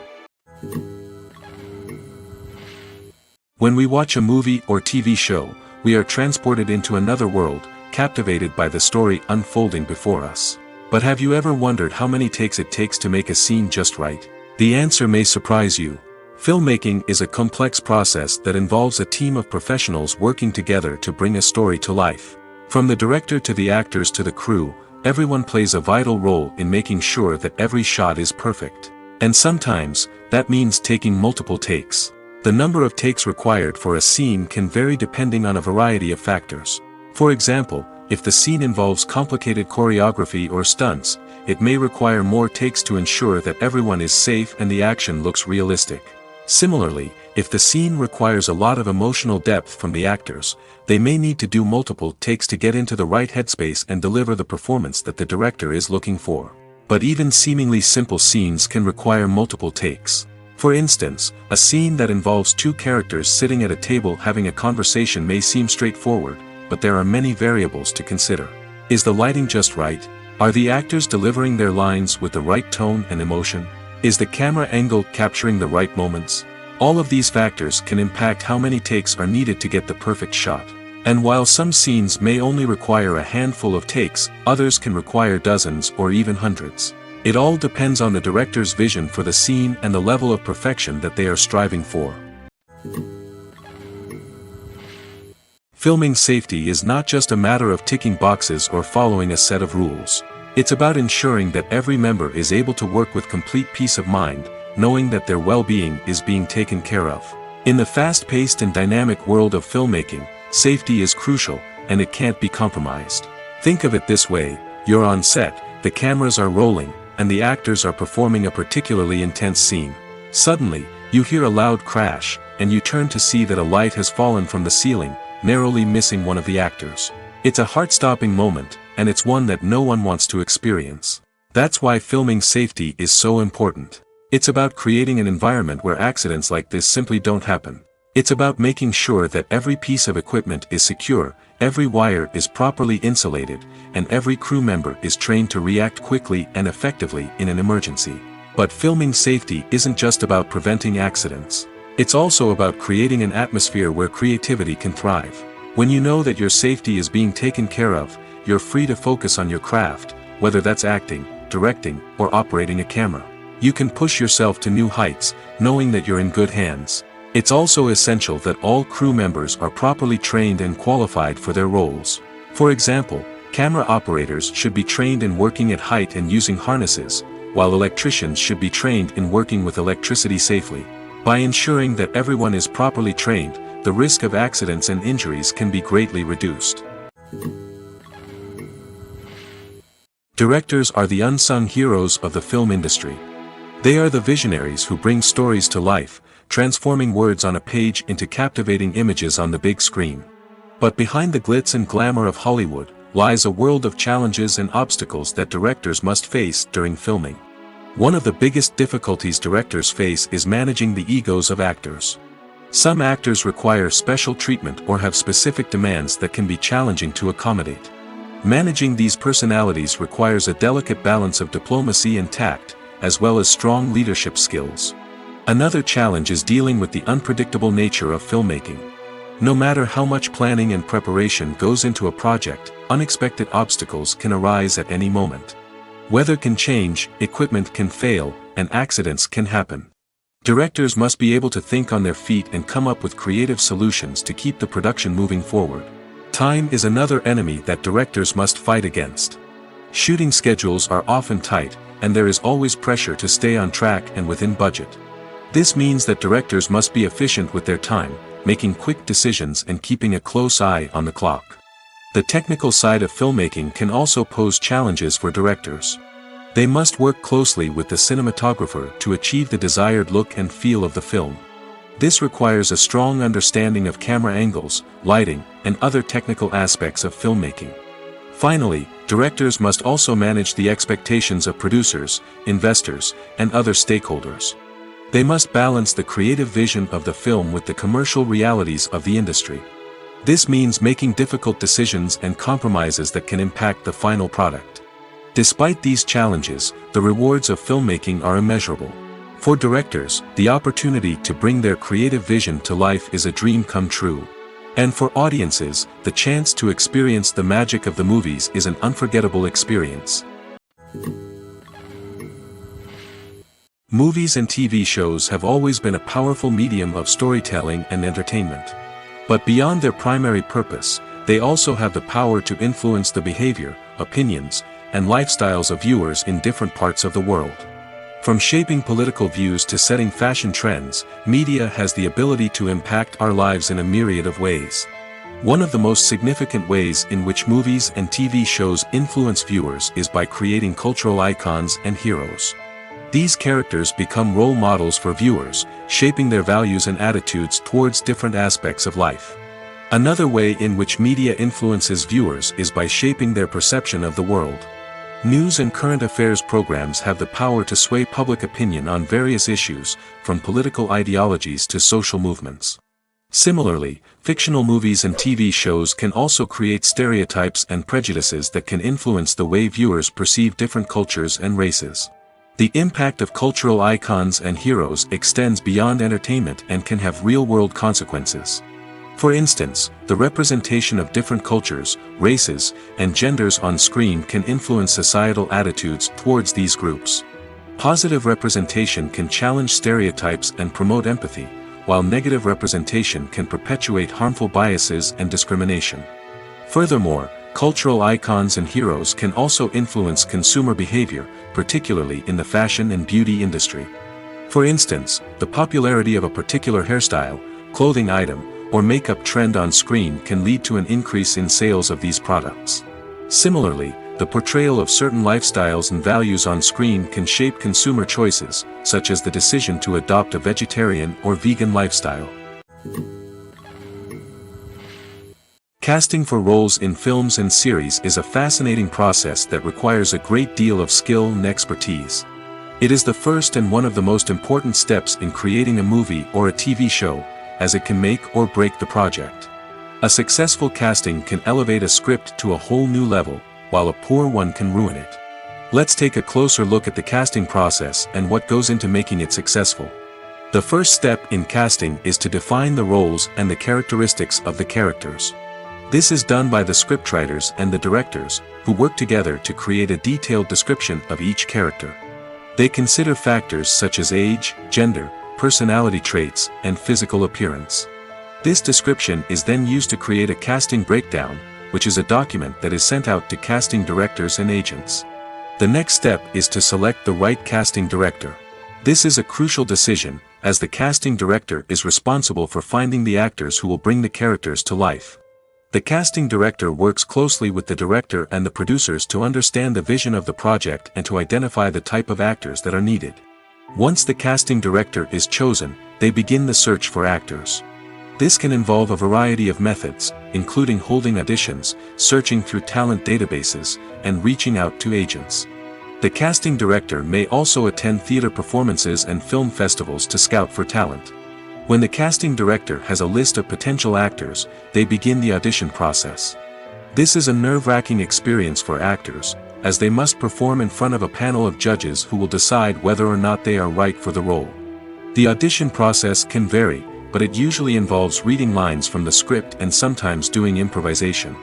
S1: When we watch a movie or TV show, we are transported into another world, captivated by the story unfolding before us. But have you ever wondered how many takes it takes to make a scene just right? The answer may surprise you. Filmmaking is a complex process that involves a team of professionals working together to bring a story to life. From the director to the actors to the crew, everyone plays a vital role in making sure that every shot is perfect. And sometimes, that means taking multiple takes. The number of takes required for a scene can vary depending on a variety of factors. For example, if the scene involves complicated choreography or stunts, it may require more takes to ensure that everyone is safe and the action looks realistic. Similarly, if the scene requires a lot of emotional depth from the actors, they may need to do multiple takes to get into the right headspace and deliver the performance that the director is looking for. But even seemingly simple scenes can require multiple takes. For instance, a scene that involves two characters sitting at a table having a conversation may seem straightforward, but there are many variables to consider. Is the lighting just right? Are the actors delivering their lines with the right tone and emotion? Is the camera angle capturing the right moments? All of these factors can impact how many takes are needed to get the perfect shot. And while some scenes may only require a handful of takes, others can require dozens or even hundreds. It all depends on the director's vision for the scene and the level of perfection that they are striving for. Filming safety is not just a matter of ticking boxes or following a set of rules. It's about ensuring that every member is able to work with complete peace of mind, knowing that their well-being is being taken care of. In the fast-paced and dynamic world of filmmaking, safety is crucial, and it can't be compromised. Think of it this way: you're on set, the cameras are rolling, and the actors are performing a particularly intense scene. Suddenly, you hear a loud crash, and you turn to see that a light has fallen from the ceiling, narrowly missing one of the actors. It's a heart-stopping moment, and it's one that no one wants to experience. That's why filming safety is so important. It's about creating an environment where accidents like this simply don't happen. It's about making sure that every piece of equipment is secure, every wire is properly insulated, and every crew member is trained to react quickly and effectively in an emergency. But filming safety isn't just about preventing accidents. It's also about creating an atmosphere where creativity can thrive. When you know that your safety is being taken care of, you're free to focus on your craft, whether that's acting, directing, or operating a camera. You can push yourself to new heights, knowing that you're in good hands. It's also essential that all crew members are properly trained and qualified for their roles. For example, camera operators should be trained in working at height and using harnesses, while electricians should be trained in working with electricity safely. By ensuring that everyone is properly trained, the risk of accidents and injuries can be greatly reduced. Directors are the unsung heroes of the film industry. They are the visionaries who bring stories to life, transforming words on a page into captivating images on the big screen. But behind the glitz and glamour of Hollywood, lies a world of challenges and obstacles that directors must face during filming. One of the biggest difficulties directors face is managing the egos of actors. Some actors require special treatment or have specific demands that can be challenging to accommodate. Managing these personalities requires a delicate balance of diplomacy and tact, as well as strong leadership skills. Another challenge is dealing with the unpredictable nature of filmmaking. No matter how much planning and preparation goes into a project, unexpected obstacles can arise at any moment. Weather can change, equipment can fail, and accidents can happen. Directors must be able to think on their feet and come up with creative solutions to keep the production moving forward. Time is another enemy that directors must fight against. Shooting schedules are often tight, and there is always pressure to stay on track and within budget. This means that directors must be efficient with their time, making quick decisions and keeping a close eye on the clock. The technical side of filmmaking can also pose challenges for directors. They must work closely with the cinematographer to achieve the desired look and feel of the film. This requires a strong understanding of camera angles, lighting, and other technical aspects of filmmaking. Finally, directors must also manage the expectations of producers, investors, and other stakeholders. They must balance the creative vision of the film with the commercial realities of the industry. This means making difficult decisions and compromises that can impact the final product. Despite these challenges, the rewards of filmmaking are immeasurable. For directors, the opportunity to bring their creative vision to life is a dream come true. And for audiences, the chance to experience the magic of the movies is an unforgettable experience. Movies and TV shows have always been a powerful medium of storytelling and entertainment. But beyond their primary purpose, they also have the power to influence the behavior, opinions, and lifestyles of viewers in different parts of the world. From shaping political views to setting fashion trends, media has the ability to impact our lives in a myriad of ways. One of the most significant ways in which movies and TV shows influence viewers is by creating cultural icons and heroes. These characters become role models for viewers, shaping their values and attitudes towards different aspects of life. Another way in which media influences viewers is by shaping their perception of the world. News and current affairs programs have the power to sway public opinion on various issues, from political ideologies to social movements. Similarly, fictional movies and TV shows can also create stereotypes and prejudices that can influence the way viewers perceive different cultures and races. The impact of cultural icons and heroes extends beyond entertainment and can have real-world consequences. For instance, the representation of different cultures, races, and genders on screen can influence societal attitudes towards these groups. Positive representation can challenge stereotypes and promote empathy, while negative representation can perpetuate harmful biases and discrimination. Furthermore, cultural icons and heroes can also influence consumer behavior, particularly in the fashion and beauty industry. For instance, the popularity of a particular hairstyle, clothing item, or makeup trend on screen can lead to an increase in sales of these products. Similarly, the portrayal of certain lifestyles and values on screen can shape consumer choices, such as the decision to adopt a vegetarian or vegan lifestyle. Casting for roles in films and series is a fascinating process that requires a great deal of skill and expertise. It is the first and one of the most important steps in creating a movie or a TV show, as it can make or break the project. A successful casting can elevate a script to a whole new level, while a poor one can ruin it. Let's take a closer look at the casting process and what goes into making it successful. The first step in casting is to define the roles and the characteristics of the characters. This is done by the scriptwriters and the directors, who work together to create a detailed description of each character. They consider factors such as age, gender, personality traits, and physical appearance. This description is then used to create a casting breakdown, which is a document that is sent out to casting directors and agents. The next step is to select the right casting director. This is a crucial decision, as the casting director is responsible for finding the actors who will bring the characters to life. The casting director works closely with the director and the producers to understand the vision of the project and to identify the type of actors that are needed. Once the casting director is chosen, they begin the search for actors. This can involve a variety of methods, including holding auditions, searching through talent databases, and reaching out to agents. The casting director may also attend theater performances and film festivals to scout for talent. When the casting director has a list of potential actors, they begin the audition process. This is a nerve-wracking experience for actors, as they must perform in front of a panel of judges who will decide whether or not they are right for the role. The audition process can vary, but it usually involves reading lines from the script and sometimes doing improvisation.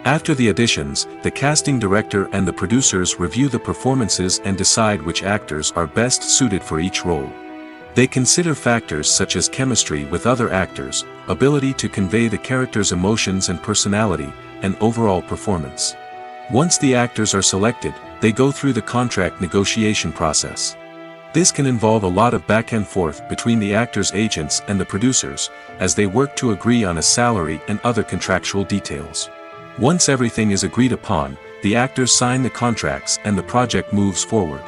S1: After the auditions, the casting director and the producers review the performances and decide which actors are best suited for each role. They consider factors such as chemistry with other actors, ability to convey the character's emotions and personality, and overall performance. Once the actors are selected, they go through the contract negotiation process. This can involve a lot of back and forth between the actors' agents and the producers, as they work to agree on a salary and other contractual details. Once everything is agreed upon, the actors sign the contracts and the project moves forward.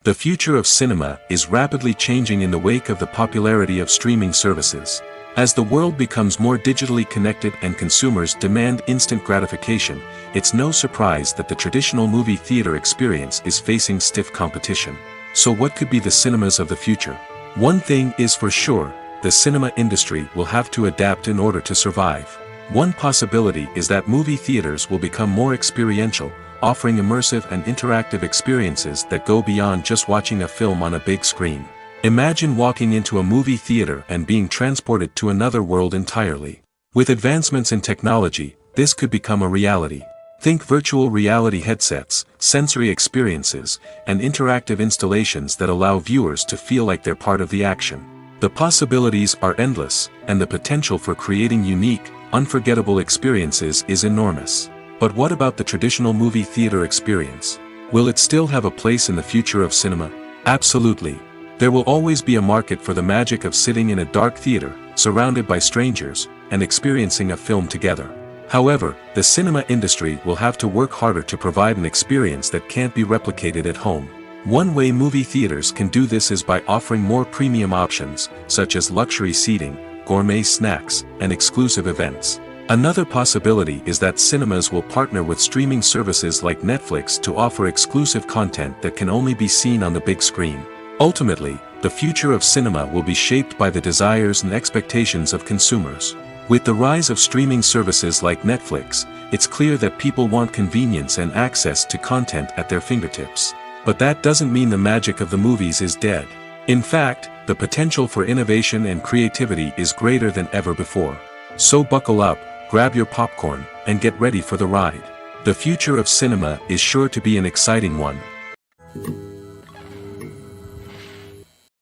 S1: The future of cinema is rapidly changing in the wake of the popularity of streaming services. As the world becomes more digitally connected and consumers demand instant gratification, it's no surprise that the traditional movie theater experience is facing stiff competition. So what could be the cinemas of the future? One thing is for sure, the cinema industry will have to adapt in order to survive. One possibility is that movie theaters will become more experiential, offering immersive and interactive experiences that go beyond just watching a film on a big screen. Imagine walking into a movie theater and being transported to another world entirely. With advancements in technology, this could become a reality. Think virtual reality headsets, sensory experiences, and interactive installations that allow viewers to feel like they're part of the action. The possibilities are endless, and the potential for creating unique, unforgettable experiences is enormous. But what about the traditional movie theater experience? Will it still have a place in the future of cinema? Absolutely. There will always be a market for the magic of sitting in a dark theater, surrounded by strangers, and experiencing a film together. However, the cinema industry will have to work harder to provide an experience that can't be replicated at home. One way movie theaters can do this is by offering more premium options, such as luxury seating, gourmet snacks, and exclusive events. Another possibility is that cinemas will partner with streaming services like Netflix to offer exclusive content that can only be seen on the big screen. Ultimately, the future of cinema will be shaped by the desires and expectations of consumers. With the rise of streaming services like Netflix, it's clear that people want convenience and access to content at their fingertips. But that doesn't mean the magic of the movies is dead. In fact, the potential for innovation and creativity is greater than ever before. So buckle up, grab your popcorn, and get ready for the ride. The future of cinema is sure to be an exciting one.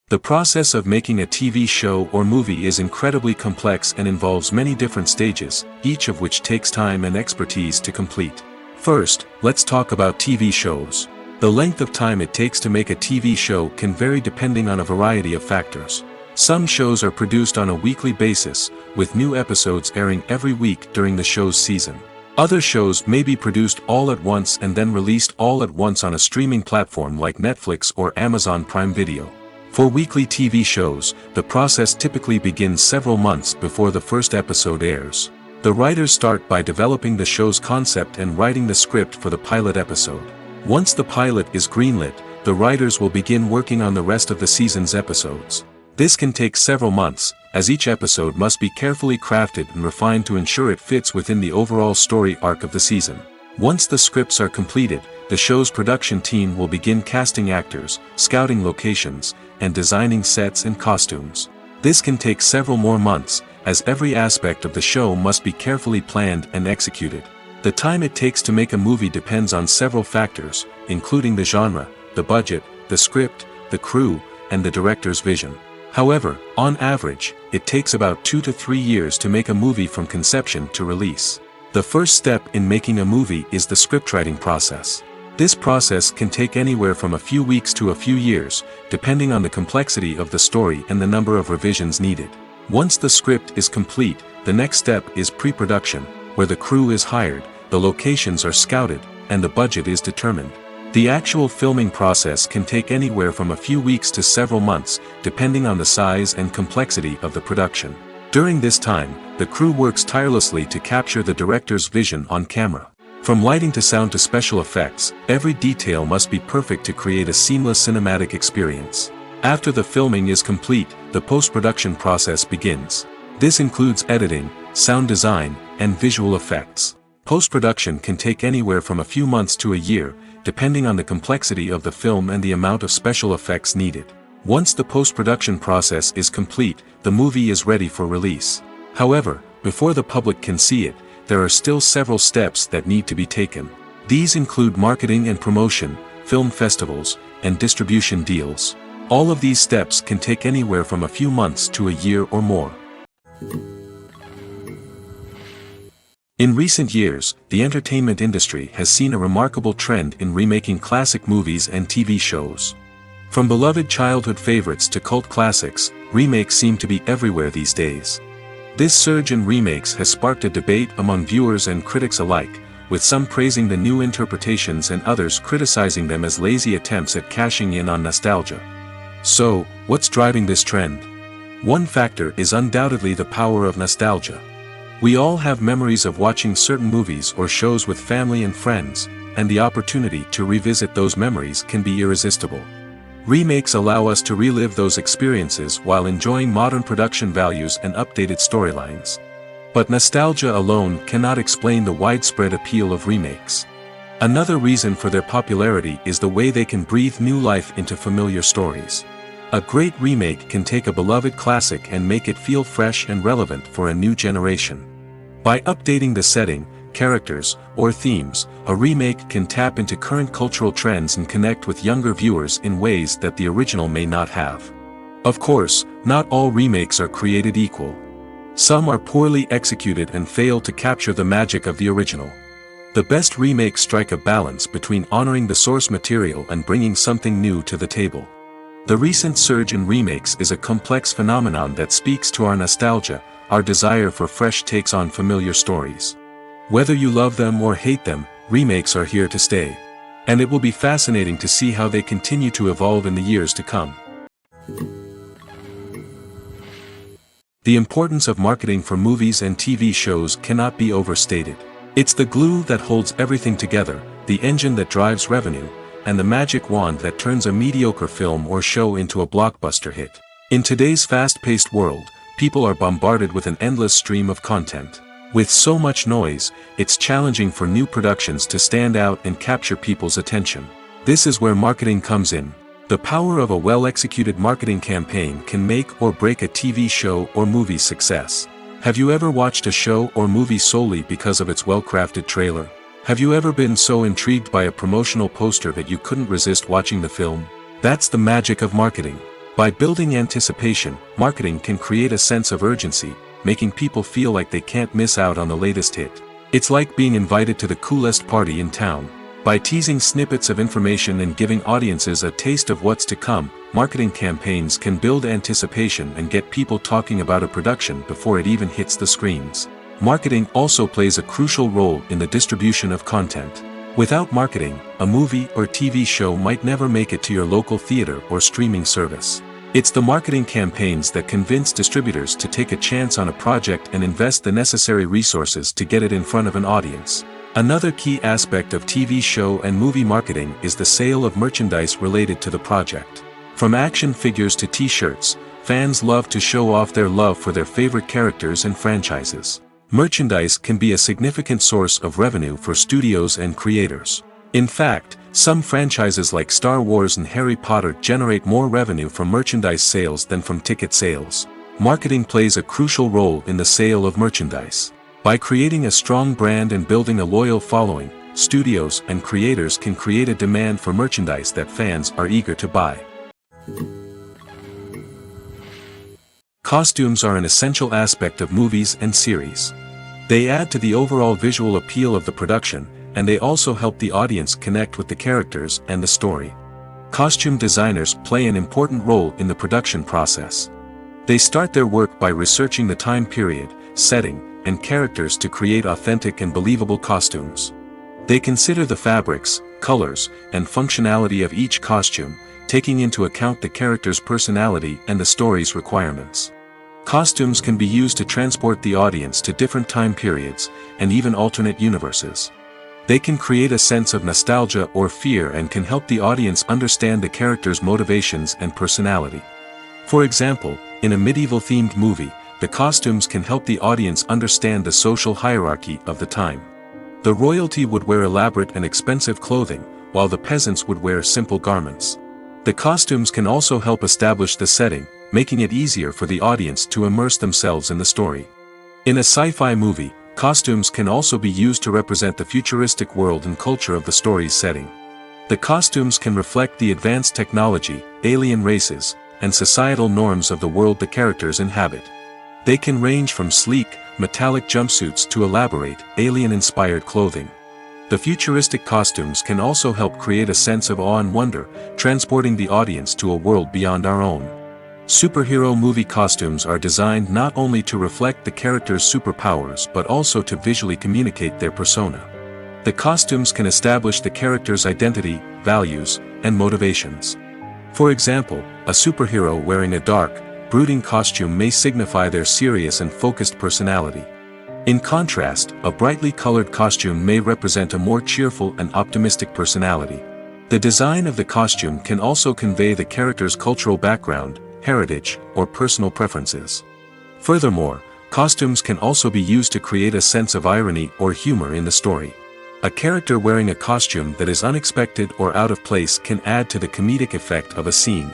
S1: The process of making a TV show or movie is incredibly complex and involves many different stages, each of which takes time and expertise to complete. First, let's talk about TV shows. The length of time it takes to make a TV show can vary depending on a variety of factors. Some shows are produced on a weekly basis, with new episodes airing every week during the show's season. Other shows may be produced all at once and then released all at once on a streaming platform like Netflix or Amazon Prime Video. For weekly TV shows, the process typically begins several months before the first episode airs. The writers start by developing the show's concept and writing the script for the pilot episode. Once the pilot is greenlit, the writers will begin working on the rest of the season's episodes. This can take several months, as each episode must be carefully crafted and refined to ensure it fits within the overall story arc of the season. Once the scripts are completed, the show's production team will begin casting actors, scouting locations, and designing sets and costumes. This can take several more months, as every aspect of the show must be carefully planned and executed. The time it takes to make a movie depends on several factors, including the genre, the budget, the script, the crew, and the director's vision. However, on average, it takes about 2 to 3 years to make a movie from conception to release. The first step in making a movie is the scriptwriting process. This process can take anywhere from a few weeks to a few years, depending on the complexity of the story and the number of revisions needed. Once the script is complete, the next step is pre-production, where the crew is hired, the locations are scouted, and the budget is determined. The actual filming process can take anywhere from a few weeks to several months, depending on the size and complexity of the production. During this time, the crew works tirelessly to capture the director's vision on camera. From lighting to sound to special effects, every detail must be perfect to create a seamless cinematic experience. After the filming is complete, the post-production process begins. This includes editing, sound design, and visual effects. Post-production can take anywhere from a few months to a year, depending on the complexity of the film and the amount of special effects needed. Once the post-production process is complete, the movie is ready for release. However, before the public can see it, there are still several steps that need to be taken. These include marketing and promotion, film festivals, and distribution deals. All of these steps can take anywhere from a few months to a year or more. In recent years, the entertainment industry has seen a remarkable trend in remaking classic movies and TV shows. From beloved childhood favorites to cult classics, remakes seem to be everywhere these days. This surge in remakes has sparked a debate among viewers and critics alike, with some praising the new interpretations and others criticizing them as lazy attempts at cashing in on nostalgia. So, what's driving this trend? One factor is undoubtedly the power of nostalgia. We all have memories of watching certain movies or shows with family and friends, and the opportunity to revisit those memories can be irresistible. Remakes allow us to relive those experiences while enjoying modern production values and updated storylines. But nostalgia alone cannot explain the widespread appeal of remakes. Another reason for their popularity is the way they can breathe new life into familiar stories. A great remake can take a beloved classic and make it feel fresh and relevant for a new generation. By updating the setting, characters, or themes, a remake can tap into current cultural trends and connect with younger viewers in ways that the original may not have. Of course, not all remakes are created equal. Some are poorly executed and fail to capture the magic of the original. The best remakes strike a balance between honoring the source material and bringing something new to the table. The recent surge in remakes is a complex phenomenon that speaks to our nostalgia, our desire for fresh takes on familiar stories. Whether you love them or hate them, remakes are here to stay. And it will be fascinating to see how they continue to evolve in the years to come. The importance of marketing for movies and TV shows cannot be overstated. It's the glue that holds everything together, the engine that drives revenue, and the magic wand that turns a mediocre film or show into a blockbuster hit. In today's fast-paced world, people are bombarded with an endless stream of content. With so much noise, it's challenging for new productions to stand out and capture people's attention. This is where marketing comes in. The power of a well-executed marketing campaign can make or break a TV show or movie's success. Have you ever watched a show or movie solely because of its well-crafted trailer? Have you ever been so intrigued by a promotional poster that you couldn't resist watching the film? That's the magic of marketing. By building anticipation, marketing can create a sense of urgency, making people feel like they can't miss out on the latest hit. It's like being invited to the coolest party in town. By teasing snippets of information and giving audiences a taste of what's to come, marketing campaigns can build anticipation and get people talking about a production before it even hits the screens. Marketing also plays a crucial role in the distribution of content. Without marketing, a movie or TV show might never make it to your local theater or streaming service. It's the marketing campaigns that convince distributors to take a chance on a project and invest the necessary resources to get it in front of an audience. Another key aspect of TV show and movie marketing is the sale of merchandise related to the project. From action figures to t-shirts, fans love to show off their love for their favorite characters and franchises. Merchandise can be a significant source of revenue for studios and creators. In fact, some franchises like Star Wars and Harry Potter generate more revenue from merchandise sales than from ticket sales. Marketing plays a crucial role in the sale of merchandise. By creating a strong brand and building a loyal following, studios and creators can create a demand for merchandise that fans are eager to buy. Costumes are an essential aspect of movies and series. They add to the overall visual appeal of the production, and they also help the audience connect with the characters and the story. Costume designers play an important role in the production process. They start their work by researching the time period, setting, and characters to create authentic and believable costumes. They consider the fabrics, colors, and functionality of each costume, taking into account the character's personality and the story's requirements. Costumes can be used to transport the audience to different time periods, and even alternate universes. They can create a sense of nostalgia or fear and can help the audience understand the character's motivations and personality. For example, in a medieval-themed movie, the costumes can help the audience understand the social hierarchy of the time. The royalty would wear elaborate and expensive clothing, while the peasants would wear simple garments. The costumes can also help establish the setting, making it easier for the audience to immerse themselves in the story. In a sci-fi movie, costumes can also be used to represent the futuristic world and culture of the story's setting. The costumes can reflect the advanced technology, alien races, and societal norms of the world the characters inhabit. They can range from sleek, metallic jumpsuits to elaborate, alien-inspired clothing. The futuristic costumes can also help create a sense of awe and wonder, transporting the audience to a world beyond our own. Superhero movie costumes are designed not only to reflect the character's superpowers but also to visually communicate their persona. The costumes can establish the character's identity, values, and motivations. For example, a superhero wearing a dark, brooding costume may signify their serious and focused personality. In contrast, a brightly colored costume may represent a more cheerful and optimistic personality. The design of the costume can also convey the character's cultural background, heritage, or personal preferences. Furthermore, costumes can also be used to create a sense of irony or humor in the story. A character wearing a costume that is unexpected or out of place can add to the comedic effect of a scene.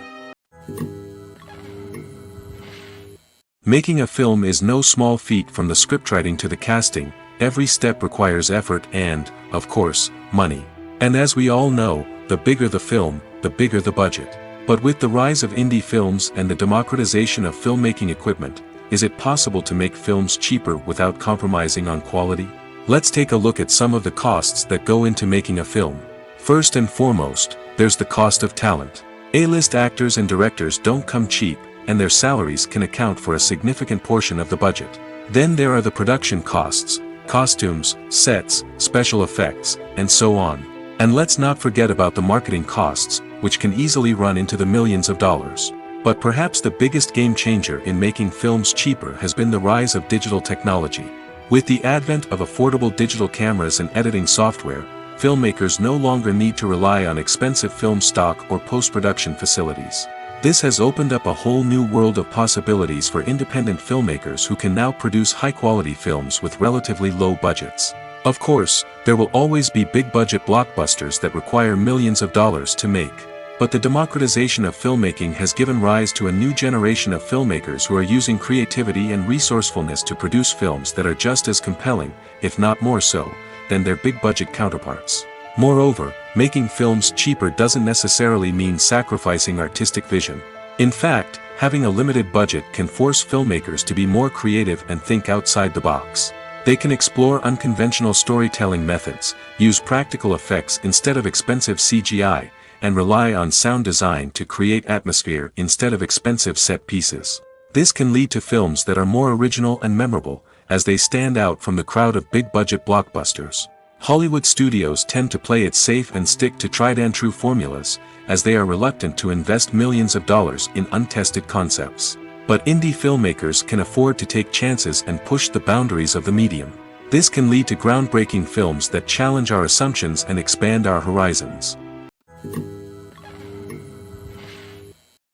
S1: Making a film is no small feat. From the scriptwriting to the casting, every step requires effort and, of course, money. And as we all know, the bigger the film, the bigger the budget. But with the rise of indie films and the democratization of filmmaking equipment, is it possible to make films cheaper without compromising on quality? Let's take a look at some of the costs that go into making a film. First and foremost, there's the cost of talent. A-list actors and directors don't come cheap, and their salaries can account for a significant portion of the budget. Then there are the production costs, costumes, sets, special effects, and so on. And let's not forget about the marketing costs, which can easily run into the millions of dollars. But perhaps the biggest game changer in making films cheaper has been the rise of digital technology. With the advent of affordable digital cameras and editing software, filmmakers no longer need to rely on expensive film stock or post-production facilities. This has opened up a whole new world of possibilities for independent filmmakers who can now produce high-quality films with relatively low budgets. Of course, there will always be big-budget blockbusters that require millions of dollars to make. But the democratization of filmmaking has given rise to a new generation of filmmakers who are using creativity and resourcefulness to produce films that are just as compelling, if not more so, than their big-budget counterparts. Moreover, making films cheaper doesn't necessarily mean sacrificing artistic vision. In fact, having a limited budget can force filmmakers to be more creative and think outside the box. They can explore unconventional storytelling methods, use practical effects instead of expensive CGI, and rely on sound design to create atmosphere instead of expensive set pieces. This can lead to films that are more original and memorable, as they stand out from the crowd of big-budget blockbusters. Hollywood studios tend to play it safe and stick to tried-and-true formulas, as they are reluctant to invest millions of dollars in untested concepts. But indie filmmakers can afford to take chances and push the boundaries of the medium. This can lead to groundbreaking films that challenge our assumptions and expand our horizons.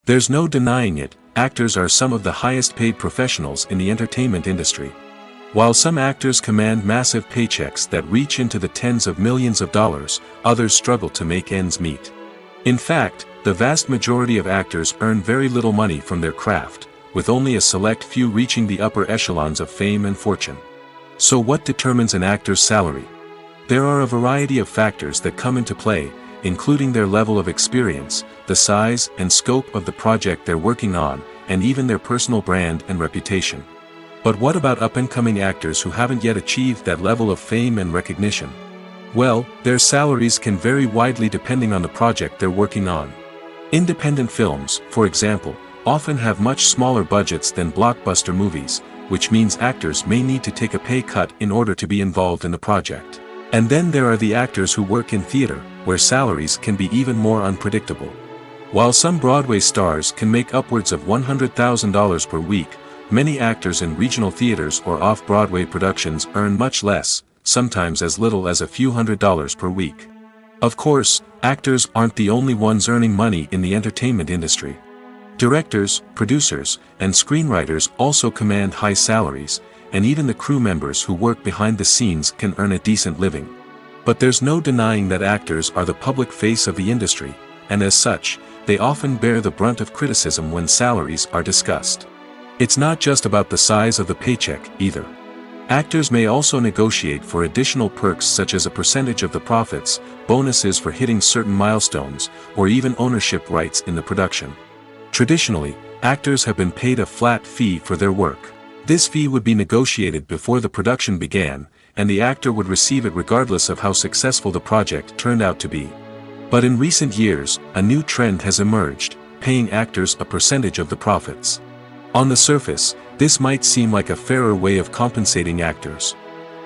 S1: There's no denying it, actors are some of the highest-paid professionals in the entertainment industry. While some actors command massive paychecks that reach into the tens of millions of dollars, others struggle to make ends meet. In fact, the vast majority of actors earn very little money from their craft, with only a select few reaching the upper echelons of fame and fortune. So what determines an actor's salary? There are a variety of factors that come into play, including their level of experience, the size and scope of the project they're working on, and even their personal brand and reputation. But what about up-and-coming actors who haven't yet achieved that level of fame and recognition? Well, their salaries can vary widely depending on the project they're working on. Independent films, for example, often have much smaller budgets than blockbuster movies, which means actors may need to take a pay cut in order to be involved in the project. And then there are the actors who work in theater, where salaries can be even more unpredictable. While some Broadway stars can make upwards of $100,000 per week, many actors in regional theaters or off-Broadway productions earn much less, sometimes as little as a few $100s per week. Of course, actors aren't the only ones earning money in the entertainment industry. Directors, producers, and screenwriters also command high salaries, and even the crew members who work behind the scenes can earn a decent living. But there's no denying that actors are the public face of the industry, and as such, they often bear the brunt of criticism when salaries are discussed. It's not just about the size of the paycheck, either. Actors may also negotiate for additional perks such as a percentage of the profits, bonuses for hitting certain milestones, or even ownership rights in the production. Traditionally, actors have been paid a flat fee for their work. This fee would be negotiated before the production began, and the actor would receive it regardless of how successful the project turned out to be. But in recent years, a new trend has emerged, paying actors a percentage of the profits. On the surface, this might seem like a fairer way of compensating actors.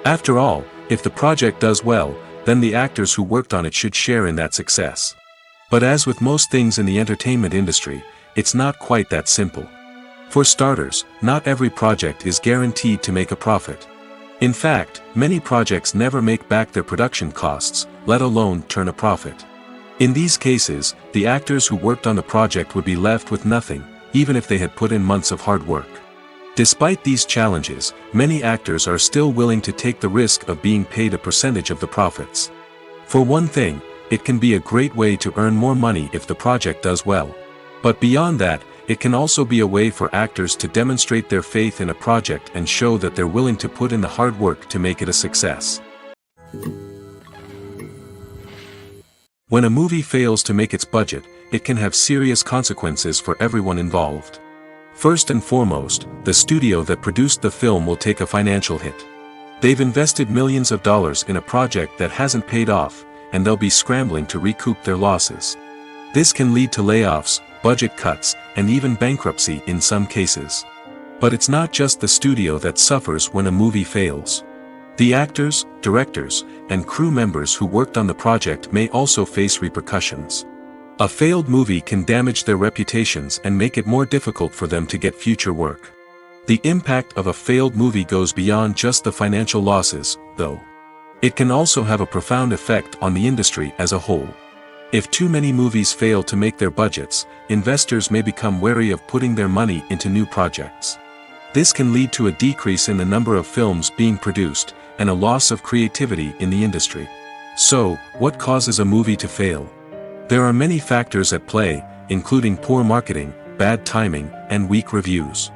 S1: After all, if the project does well, then the actors who worked on it should share in that success. But as with most things in the entertainment industry, it's not quite that simple. For starters, not every project is guaranteed to make a profit. In fact, many projects never make back their production costs, let alone turn a profit. In these cases, the actors who worked on the project would be left with nothing, even if they had put in months of hard work. Despite these challenges, many actors are still willing to take the risk of being paid a percentage of the profits. For one thing, it can be a great way to earn more money if the project does well. But beyond that, it can also be a way for actors to demonstrate their faith in a project and show that they're willing to put in the hard work to make it a success. When a movie fails to make its budget, it can have serious consequences for everyone involved. First and foremost, the studio that produced the film will take a financial hit. They've invested millions of dollars in a project that hasn't paid off, and they'll be scrambling to recoup their losses. This can lead to layoffs, budget cuts, and even bankruptcy in some cases. But it's not just the studio that suffers when a movie fails. The actors, directors, and crew members who worked on the project may also face repercussions. A failed movie can damage their reputations and make it more difficult for them to get future work. The impact of a failed movie goes beyond just the financial losses, though. It can also have a profound effect on the industry as a whole. If too many movies fail to make their budgets, investors may become wary of putting their money into new projects. This can lead to a decrease in the number of films being produced, and a loss of creativity in the industry. So, what causes a movie to fail? There are many factors at play, including poor marketing, bad timing, and weak reviews.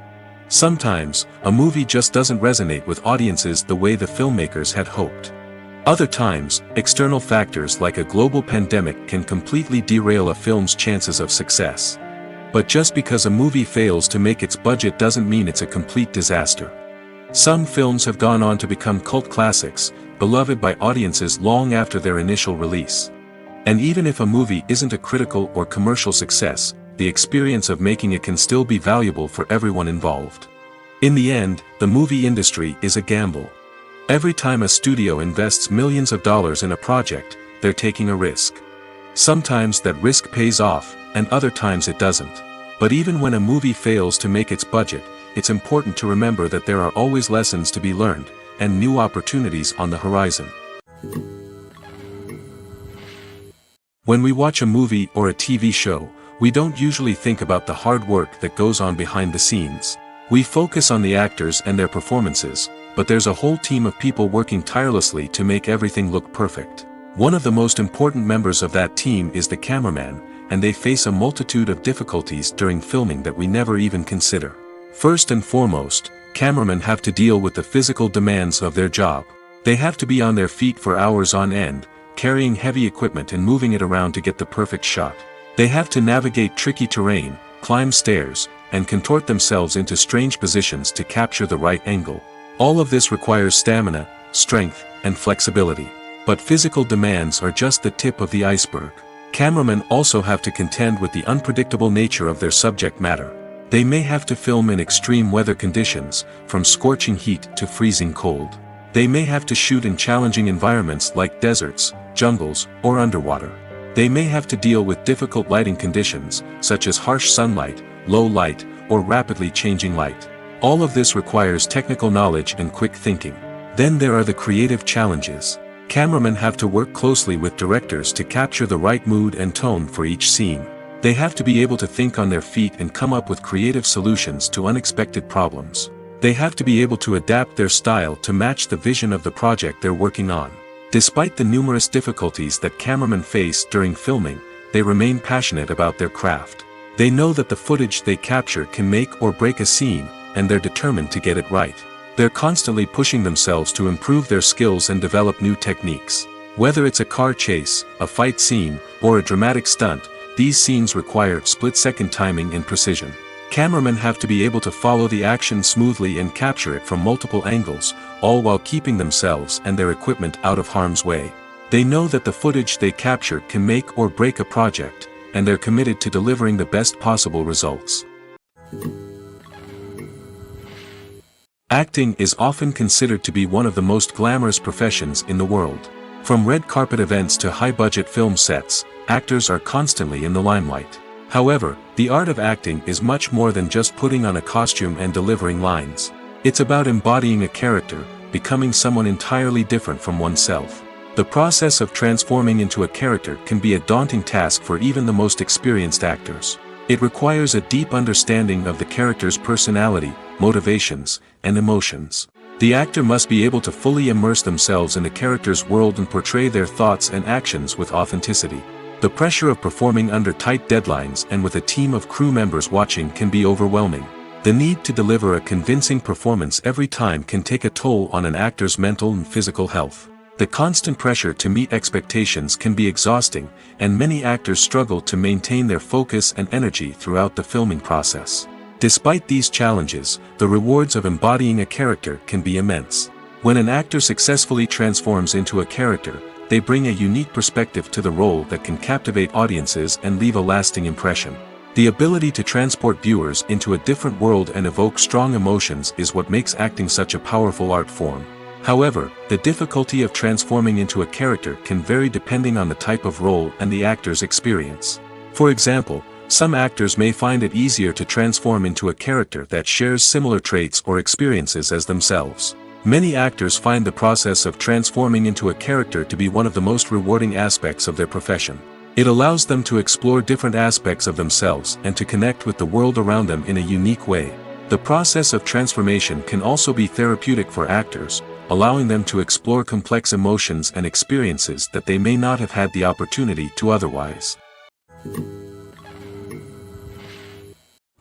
S1: Sometimes, a movie just doesn't resonate with audiences the way the filmmakers had hoped. Other times, external factors like a global pandemic can completely derail a film's chances of success. But just because a movie fails to make its budget doesn't mean it's a complete disaster. Some films have gone on to become cult classics, beloved by audiences long after their initial release. And even if a movie isn't a critical or commercial success, the experience of making it can still be valuable for everyone involved. In the end, the movie industry is a gamble. Every time a studio invests millions of dollars in a project, they're taking a risk. Sometimes that risk pays off, and other times it doesn't. But even when a movie fails to make its budget, it's important to remember that there are always lessons to be learned, and new opportunities on the horizon. When we watch a movie or a TV show, we don't usually think about the hard work that goes on behind the scenes. We focus on the actors and their performances, but there's a whole team of people working tirelessly to make everything look perfect. One of the most important members of that team is the cameraman, and they face a multitude of difficulties during filming that we never even consider. First and foremost, cameramen have to deal with the physical demands of their job. They have to be on their feet for hours on end, carrying heavy equipment and moving it around to get the perfect shot. They have to navigate tricky terrain, climb stairs, and contort themselves into strange positions to capture the right angle. All of this requires stamina, strength, and flexibility. But physical demands are just the tip of the iceberg. Cameramen also have to contend with the unpredictable nature of their subject matter. They may have to film in extreme weather conditions, from scorching heat to freezing cold. They may have to shoot in challenging environments like deserts, jungles, or underwater. They may have to deal with difficult lighting conditions, such as harsh sunlight, low light, or rapidly changing light. All of this requires technical knowledge and quick thinking. Then there are the creative challenges. Cameramen have to work closely with directors to capture the right mood and tone for each scene. They have to be able to think on their feet and come up with creative solutions to unexpected problems. They have to be able to adapt their style to match the vision of the project they're working on. Despite the numerous difficulties that cameramen face during filming, they remain passionate about their craft. They know that the footage they capture can make or break a scene, and they're determined to get it right. They're constantly pushing themselves to improve their skills and develop new techniques. Whether it's a car chase, a fight scene, or a dramatic stunt, these scenes require split-second timing and precision. Cameramen have to be able to follow the action smoothly and capture it from multiple angles, all while keeping themselves and their equipment out of harm's way. They know that the footage they capture can make or break a project, and they're committed to delivering the best possible results. Acting is often considered to be one of the most glamorous professions in the world. From red carpet events to high-budget film sets, actors are constantly in the limelight. However, the art of acting is much more than just putting on a costume and delivering lines. It's about embodying a character, becoming someone entirely different from oneself. The process of transforming into a character can be a daunting task for even the most experienced actors. It requires a deep understanding of the character's personality, motivations, and emotions. The actor must be able to fully immerse themselves in the character's world and portray their thoughts and actions with authenticity. The pressure of performing under tight deadlines and with a team of crew members watching can be overwhelming. The need to deliver a convincing performance every time can take a toll on an actor's mental and physical health. The constant pressure to meet expectations can be exhausting, and many actors struggle to maintain their focus and energy throughout the filming process. Despite these challenges, the rewards of embodying a character can be immense. When an actor successfully transforms into a character, they bring a unique perspective to the role that can captivate audiences and leave a lasting impression. The ability to transport viewers into a different world and evoke strong emotions is what makes acting such a powerful art form. However, the difficulty of transforming into a character can vary depending on the type of role and the actor's experience. For example, some actors may find it easier to transform into a character that shares similar traits or experiences as themselves. Many actors find the process of transforming into a character to be one of the most rewarding aspects of their profession. It allows them to explore different aspects of themselves and to connect with the world around them in a unique way. The process of transformation can also be therapeutic for actors, allowing them to explore complex emotions and experiences that they may not have had the opportunity to otherwise.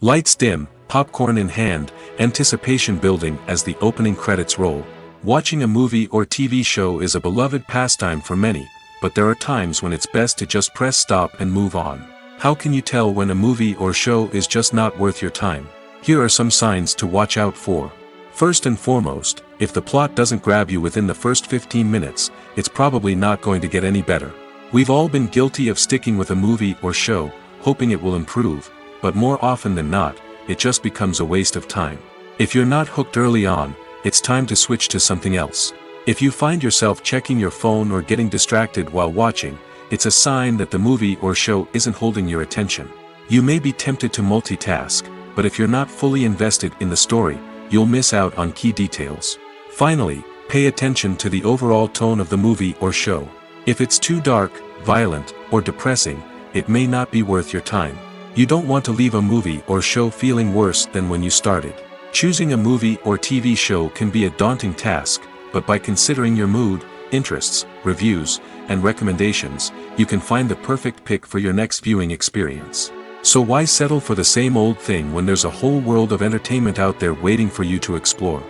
S1: Lights dim, popcorn in hand, anticipation building as the opening credits roll. Watching a movie or TV show is a beloved pastime for many, but there are times when it's best to just press stop and move on. How can you tell when a movie or show is just not worth your time? Here are some signs to watch out for. First and foremost, if the plot doesn't grab you within the first 15 minutes, it's probably not going to get any better. We've all been guilty of sticking with a movie or show, hoping it will improve, but more often than not, it just becomes a waste of time. If you're not hooked early on, it's time to switch to something else. If you find yourself checking your phone or getting distracted while watching, it's a sign that the movie or show isn't holding your attention. You may be tempted to multitask, but if you're not fully invested in the story, you'll miss out on key details. Finally, pay attention to the overall tone of the movie or show. If it's too dark, violent, or depressing, it may not be worth your time. You don't want to leave a movie or show feeling worse than when you started. Choosing a movie or TV show can be a daunting task, but by considering your mood, interests, reviews, and recommendations, you can find the perfect pick for your next viewing experience. So why settle for the same old thing when there's a whole world of entertainment out there waiting for you to explore?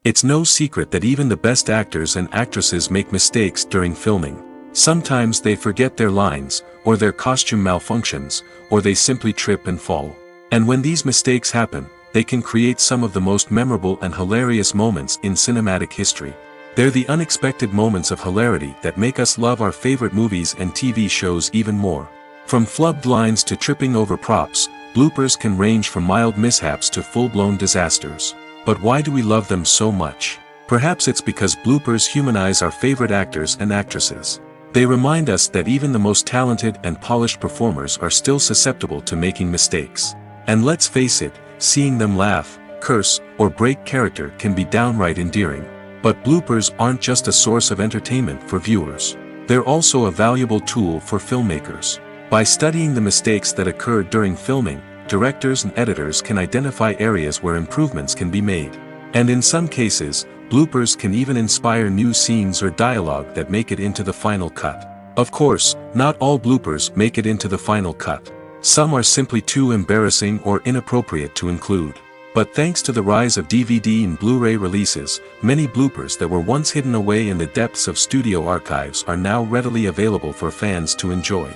S1: It's no secret that even the best actors and actresses make mistakes during filming. Sometimes they forget their lines, or their costume malfunctions, or they simply trip and fall. And when these mistakes happen, they can create some of the most memorable and hilarious moments in cinematic history. They're the unexpected moments of hilarity that make us love our favorite movies and TV shows even more. From flubbed lines to tripping over props, bloopers can range from mild mishaps to full-blown disasters. But why do we love them so much? Perhaps it's because bloopers humanize our favorite actors and actresses. They remind us that even the most talented and polished performers are still susceptible to making mistakes. And let's face it, seeing them laugh, curse, or break character can be downright endearing. But bloopers aren't just a source of entertainment for viewers. They're also a valuable tool for filmmakers. By studying the mistakes that occur during filming, directors and editors can identify areas where improvements can be made. And in some cases, Bloopers can even inspire new scenes or dialogue that make it into the final cut. Of course, not all bloopers make it into the final cut. Some are simply too embarrassing or inappropriate to include. But thanks to the rise of DVD and Blu-ray releases, many bloopers that were once hidden away in the depths of studio archives are now readily available for fans to enjoy.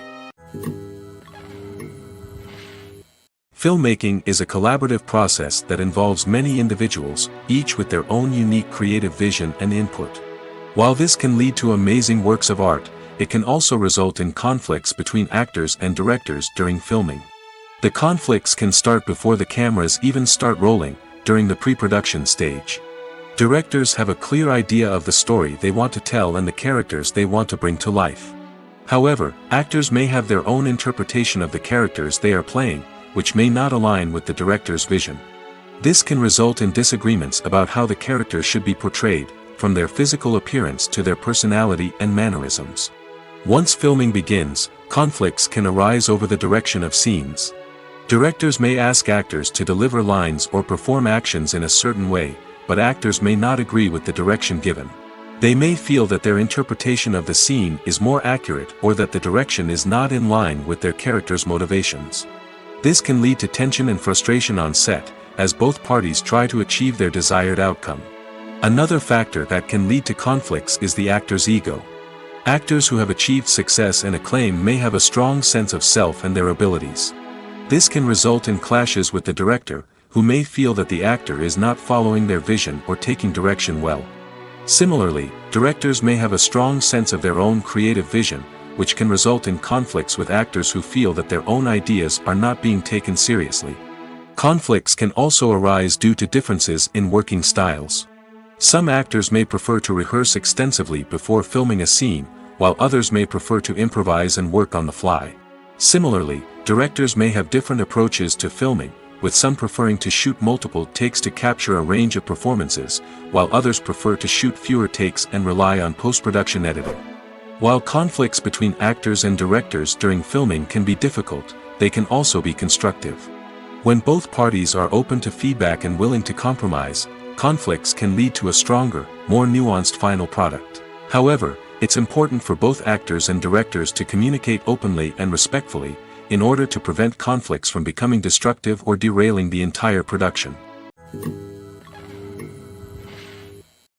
S1: Filmmaking is a collaborative process that involves many individuals, each with their own unique creative vision and input. While this can lead to amazing works of art, it can also result in conflicts between actors and directors during filming. The conflicts can start before the cameras even start rolling, during the pre-production stage. Directors have a clear idea of the story they want to tell and the characters they want to bring to life. However, actors may have their own interpretation of the characters they are playing, which may not align with the director's vision. This can result in disagreements about how the characters should be portrayed, from their physical appearance to their personality and mannerisms. Once filming begins, conflicts can arise over the direction of scenes. Directors may ask actors to deliver lines or perform actions in a certain way, but actors may not agree with the direction given. They may feel that their interpretation of the scene is more accurate or that the direction is not in line with their character's motivations. This can lead to tension and frustration on set, as both parties try to achieve their desired outcome. Another factor that can lead to conflicts is the actor's ego. Actors who have achieved success and acclaim may have a strong sense of self and their abilities. This can result in clashes with the director, who may feel that the actor is not following their vision or taking direction well. Similarly, directors may have a strong sense of their own creative vision, which can result in conflicts with actors who feel that their own ideas are not being taken seriously. Conflicts can also arise due to differences in working styles. Some actors may prefer to rehearse extensively before filming a scene, while others may prefer to improvise and work on the fly. Similarly, directors may have different approaches to filming, with some preferring to shoot multiple takes to capture a range of performances, while others prefer to shoot fewer takes and rely on post-production editing. While conflicts between actors and directors during filming can be difficult, they can also be constructive. When both parties are open to feedback and willing to compromise, conflicts can lead to a stronger, more nuanced final product. However, it's important for both actors and directors to communicate openly and respectfully, in order to prevent conflicts from becoming destructive or derailing the entire production.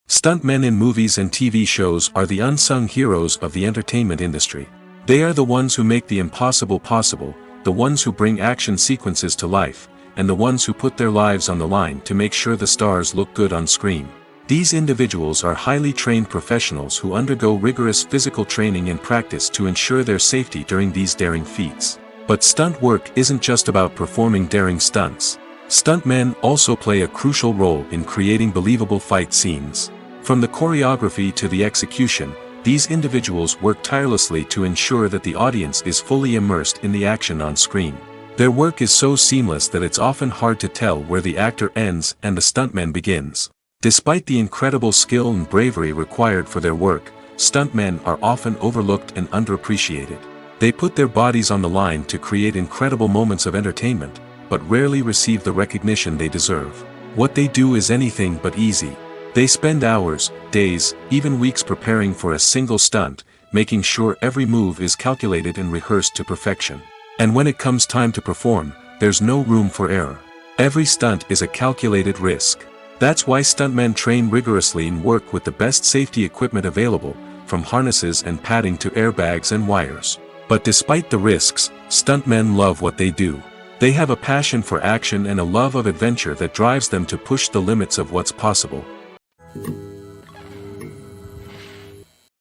S1: Stuntmen in movies and TV shows are the unsung heroes of the entertainment industry. They are the ones who make the impossible possible, the ones who bring action sequences to life, and the ones who put their lives on the line to make sure the stars look good on screen. These individuals are highly trained professionals who undergo rigorous physical training and practice to ensure their safety during these daring feats. But stunt work isn't just about performing daring stunts. Stuntmen also play a crucial role in creating believable fight scenes. From the choreography to the execution, these individuals work tirelessly to ensure that the audience is fully immersed in the action on screen. Their work is so seamless that it's often hard to tell where the actor ends and the stuntman begins. Despite the incredible skill and bravery required for their work, stuntmen are often overlooked and underappreciated. They put their bodies on the line to create incredible moments of entertainment, but rarely receive the recognition they deserve. What they do is anything but easy. They spend hours, days, even weeks preparing for a single stunt, making sure every move is calculated and rehearsed to perfection. And when it comes time to perform, there's no room for error. Every stunt is a calculated risk. That's why stuntmen train rigorously and work with the best safety equipment available, from harnesses and padding to airbags and wires. But despite the risks, stuntmen love what they do. They have a passion for action and a love of adventure that drives them to push the limits of what's possible.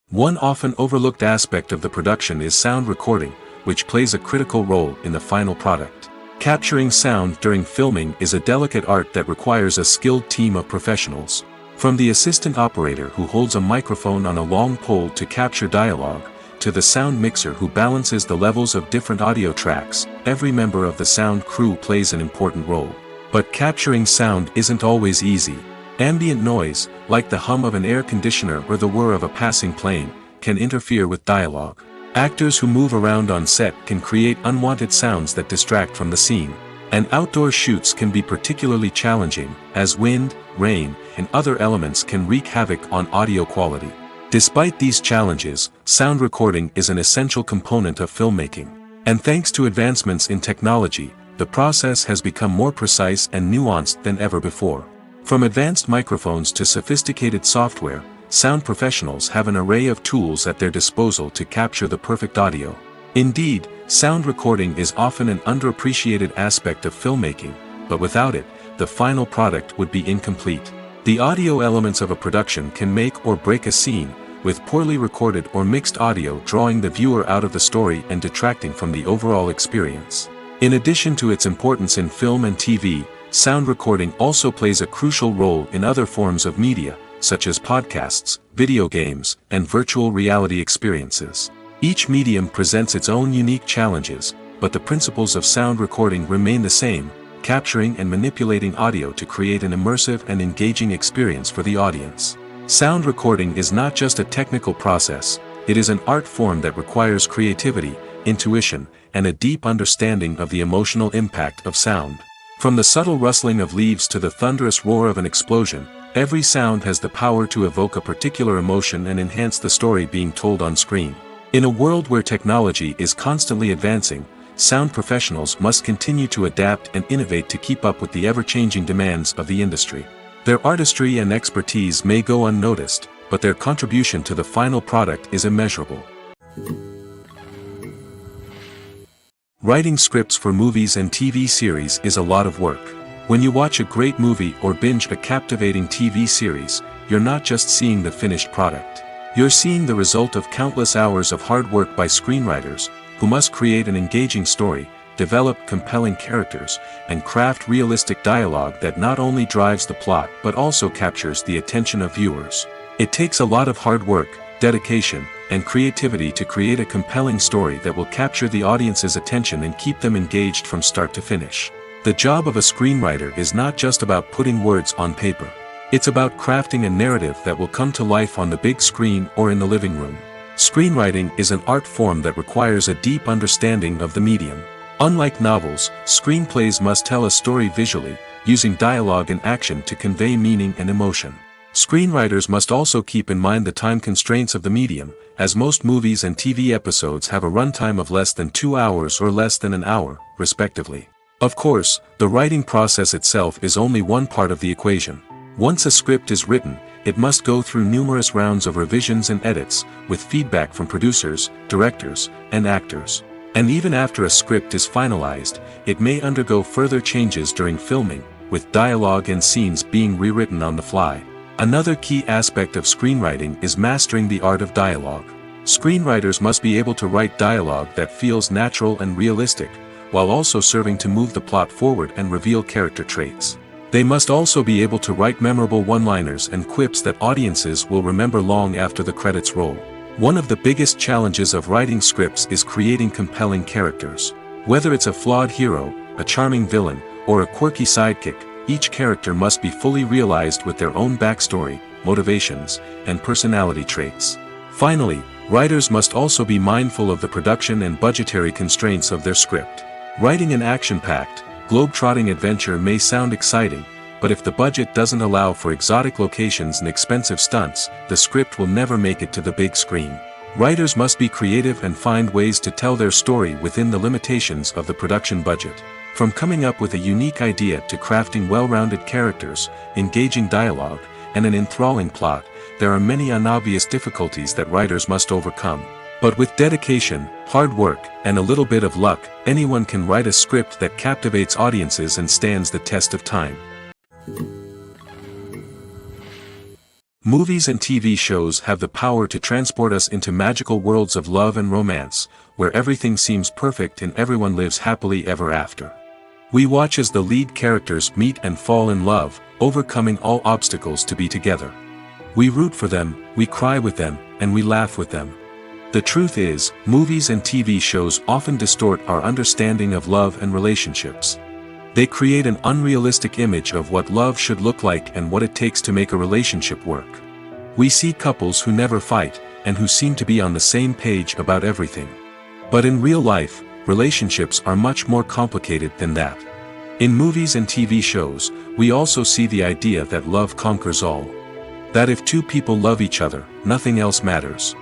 S1: One often overlooked aspect of the production is sound recording, which plays a critical role in the final product. Capturing sound during filming is a delicate art that requires a skilled team of professionals. From the assistant operator who holds a microphone on a long pole to capture dialogue, to the sound mixer who balances the levels of different audio tracks, every member of the sound crew plays an important role. But capturing sound isn't always easy. Ambient noise, like the hum of an air conditioner or the whir of a passing plane, can interfere with dialogue. Actors who move around on set can create unwanted sounds that distract from the scene. And outdoor shoots can be particularly challenging, as wind, rain, and other elements can wreak havoc on audio quality. Despite these challenges, sound recording is an essential component of filmmaking. And thanks to advancements in technology, the process has become more precise and nuanced than ever before. From advanced microphones to sophisticated software, sound professionals have an array of tools at their disposal to capture the perfect audio. Indeed, sound recording is often an underappreciated aspect of filmmaking, but without it, the final product would be incomplete. The audio elements of a production can make or break a scene, with poorly recorded or mixed audio drawing the viewer out of the story and detracting from the overall experience. In addition to its importance in film and TV, sound recording also plays a crucial role in other forms of media, such as podcasts, video games, and virtual reality experiences. Each medium presents its own unique challenges, but the principles of sound recording remain the same, capturing and manipulating audio to create an immersive and engaging experience for the audience. Sound recording is not just a technical process, it is an art form that requires creativity, intuition, and a deep understanding of the emotional impact of sound. From the subtle rustling of leaves to the thunderous roar of an explosion, every sound has the power to evoke a particular emotion and enhance the story being told on screen. In a world where technology is constantly advancing, sound professionals must continue to adapt and innovate to keep up with the ever-changing demands of the industry. Their artistry and expertise may go unnoticed, but their contribution to the final product is immeasurable. Writing scripts for movies and TV series is a lot of work. When you watch a great movie or binge a captivating TV series, you're not just seeing the finished product. You're seeing the result of countless hours of hard work by screenwriters, who must create an engaging story, develop compelling characters, and craft realistic dialogue that not only drives the plot but also captures the attention of viewers. It takes a lot of hard work, dedication, and creativity to create a compelling story that will capture the audience's attention and keep them engaged from start to finish. The job of a screenwriter is not just about putting words on paper. It's about crafting a narrative that will come to life on the big screen or in the living room. Screenwriting is an art form that requires a deep understanding of the medium. Unlike novels, screenplays must tell a story visually, using dialogue and action to convey meaning and emotion. Screenwriters must also keep in mind the time constraints of the medium, as most movies and TV episodes have a runtime of less than 2 hours or less than an hour, respectively. Of course, the writing process itself is only one part of the equation. Once a script is written, it must go through numerous rounds of revisions and edits, with feedback from producers, directors, and actors. And even after a script is finalized, it may undergo further changes during filming, with dialogue and scenes being rewritten on the fly. Another key aspect of screenwriting is mastering the art of dialogue. Screenwriters must be able to write dialogue that feels natural and realistic, while also serving to move the plot forward and reveal character traits. They must also be able to write memorable one-liners and quips that audiences will remember long after the credits roll. One of the biggest challenges of writing scripts is creating compelling characters. Whether it's a flawed hero, a charming villain, or a quirky sidekick, each character must be fully realized with their own backstory, motivations, and personality traits. Finally, writers must also be mindful of the production and budgetary constraints of their script. Writing an action-packed, globe-trotting adventure may sound exciting, but if the budget doesn't allow for exotic locations and expensive stunts, the script will never make it to the big screen. Writers must be creative and find ways to tell their story within the limitations of the production budget. From coming up with a unique idea to crafting well-rounded characters, engaging dialogue, and an enthralling plot, there are many unobvious difficulties that writers must overcome. But with dedication, hard work, and a little bit of luck, anyone can write a script that captivates audiences and stands the test of time. Movies and TV shows have the power to transport us into magical worlds of love and romance, where everything seems perfect and everyone lives happily ever after. We watch as the lead characters meet and fall in love, overcoming all obstacles to be together. We root for them, we cry with them, and we laugh with them. The truth is, movies and TV shows often distort our understanding of love and relationships. They create an unrealistic image of what love should look like and what it takes to make a relationship work. We see couples who never fight, and who seem to be on the same page about everything. But in real life, relationships are much more complicated than that. In movies and TV shows, we also see the idea that love conquers all. That if two people love each other, nothing else matters.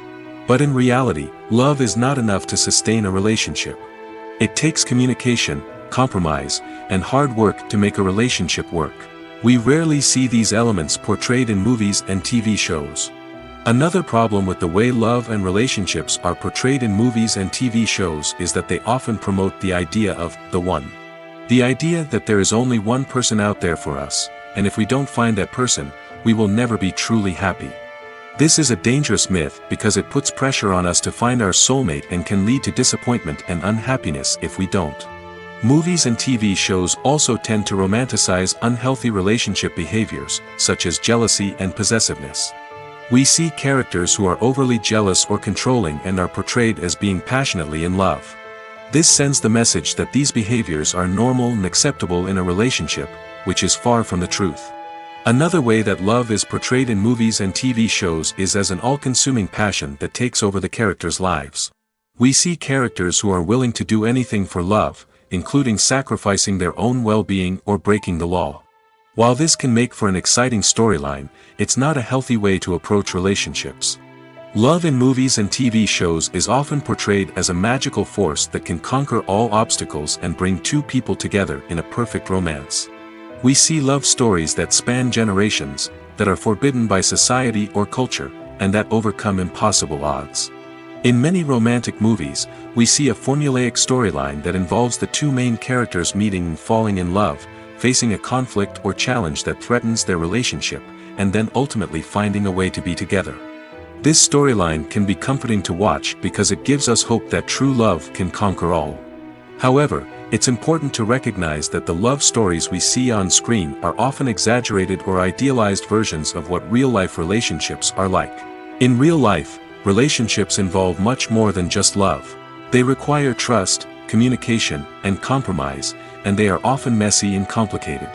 S1: But in reality, love is not enough to sustain a relationship. It takes communication, compromise, and hard work to make a relationship work. We rarely see these elements portrayed in movies and TV shows. Another problem with the way love and relationships are portrayed in movies and TV shows is that they often promote the idea of the one. The idea that there is only one person out there for us, and if we don't find that person, we will never be truly happy. This is a dangerous myth because it puts pressure on us to find our soulmate and can lead to disappointment and unhappiness if we don't. Movies and TV shows also tend to romanticize unhealthy relationship behaviors, such as jealousy and possessiveness. We see characters who are overly jealous or controlling and are portrayed as being passionately in love. This sends the message that these behaviors are normal and acceptable in a relationship, which is far from the truth. Another way that love is portrayed in movies and TV shows is as an all-consuming passion that takes over the characters' lives. We see characters who are willing to do anything for love, including sacrificing their own well-being or breaking the law. While this can make for an exciting storyline, it's not a healthy way to approach relationships. Love in movies and TV shows is often portrayed as a magical force that can conquer all obstacles and bring two people together in a perfect romance. We see love stories that span generations, that are forbidden by society or culture, and that overcome impossible odds. In many romantic movies, we see a formulaic storyline that involves the two main characters meeting and falling in love, facing a conflict or challenge that threatens their relationship, and then ultimately finding a way to be together. This storyline can be comforting to watch because it gives us hope that true love can conquer all. However, it's important to recognize that the love stories we see on screen are often exaggerated or idealized versions of what real-life relationships are like. In real life, relationships involve much more than just love. They require trust, communication, and compromise, and they are often messy and complicated.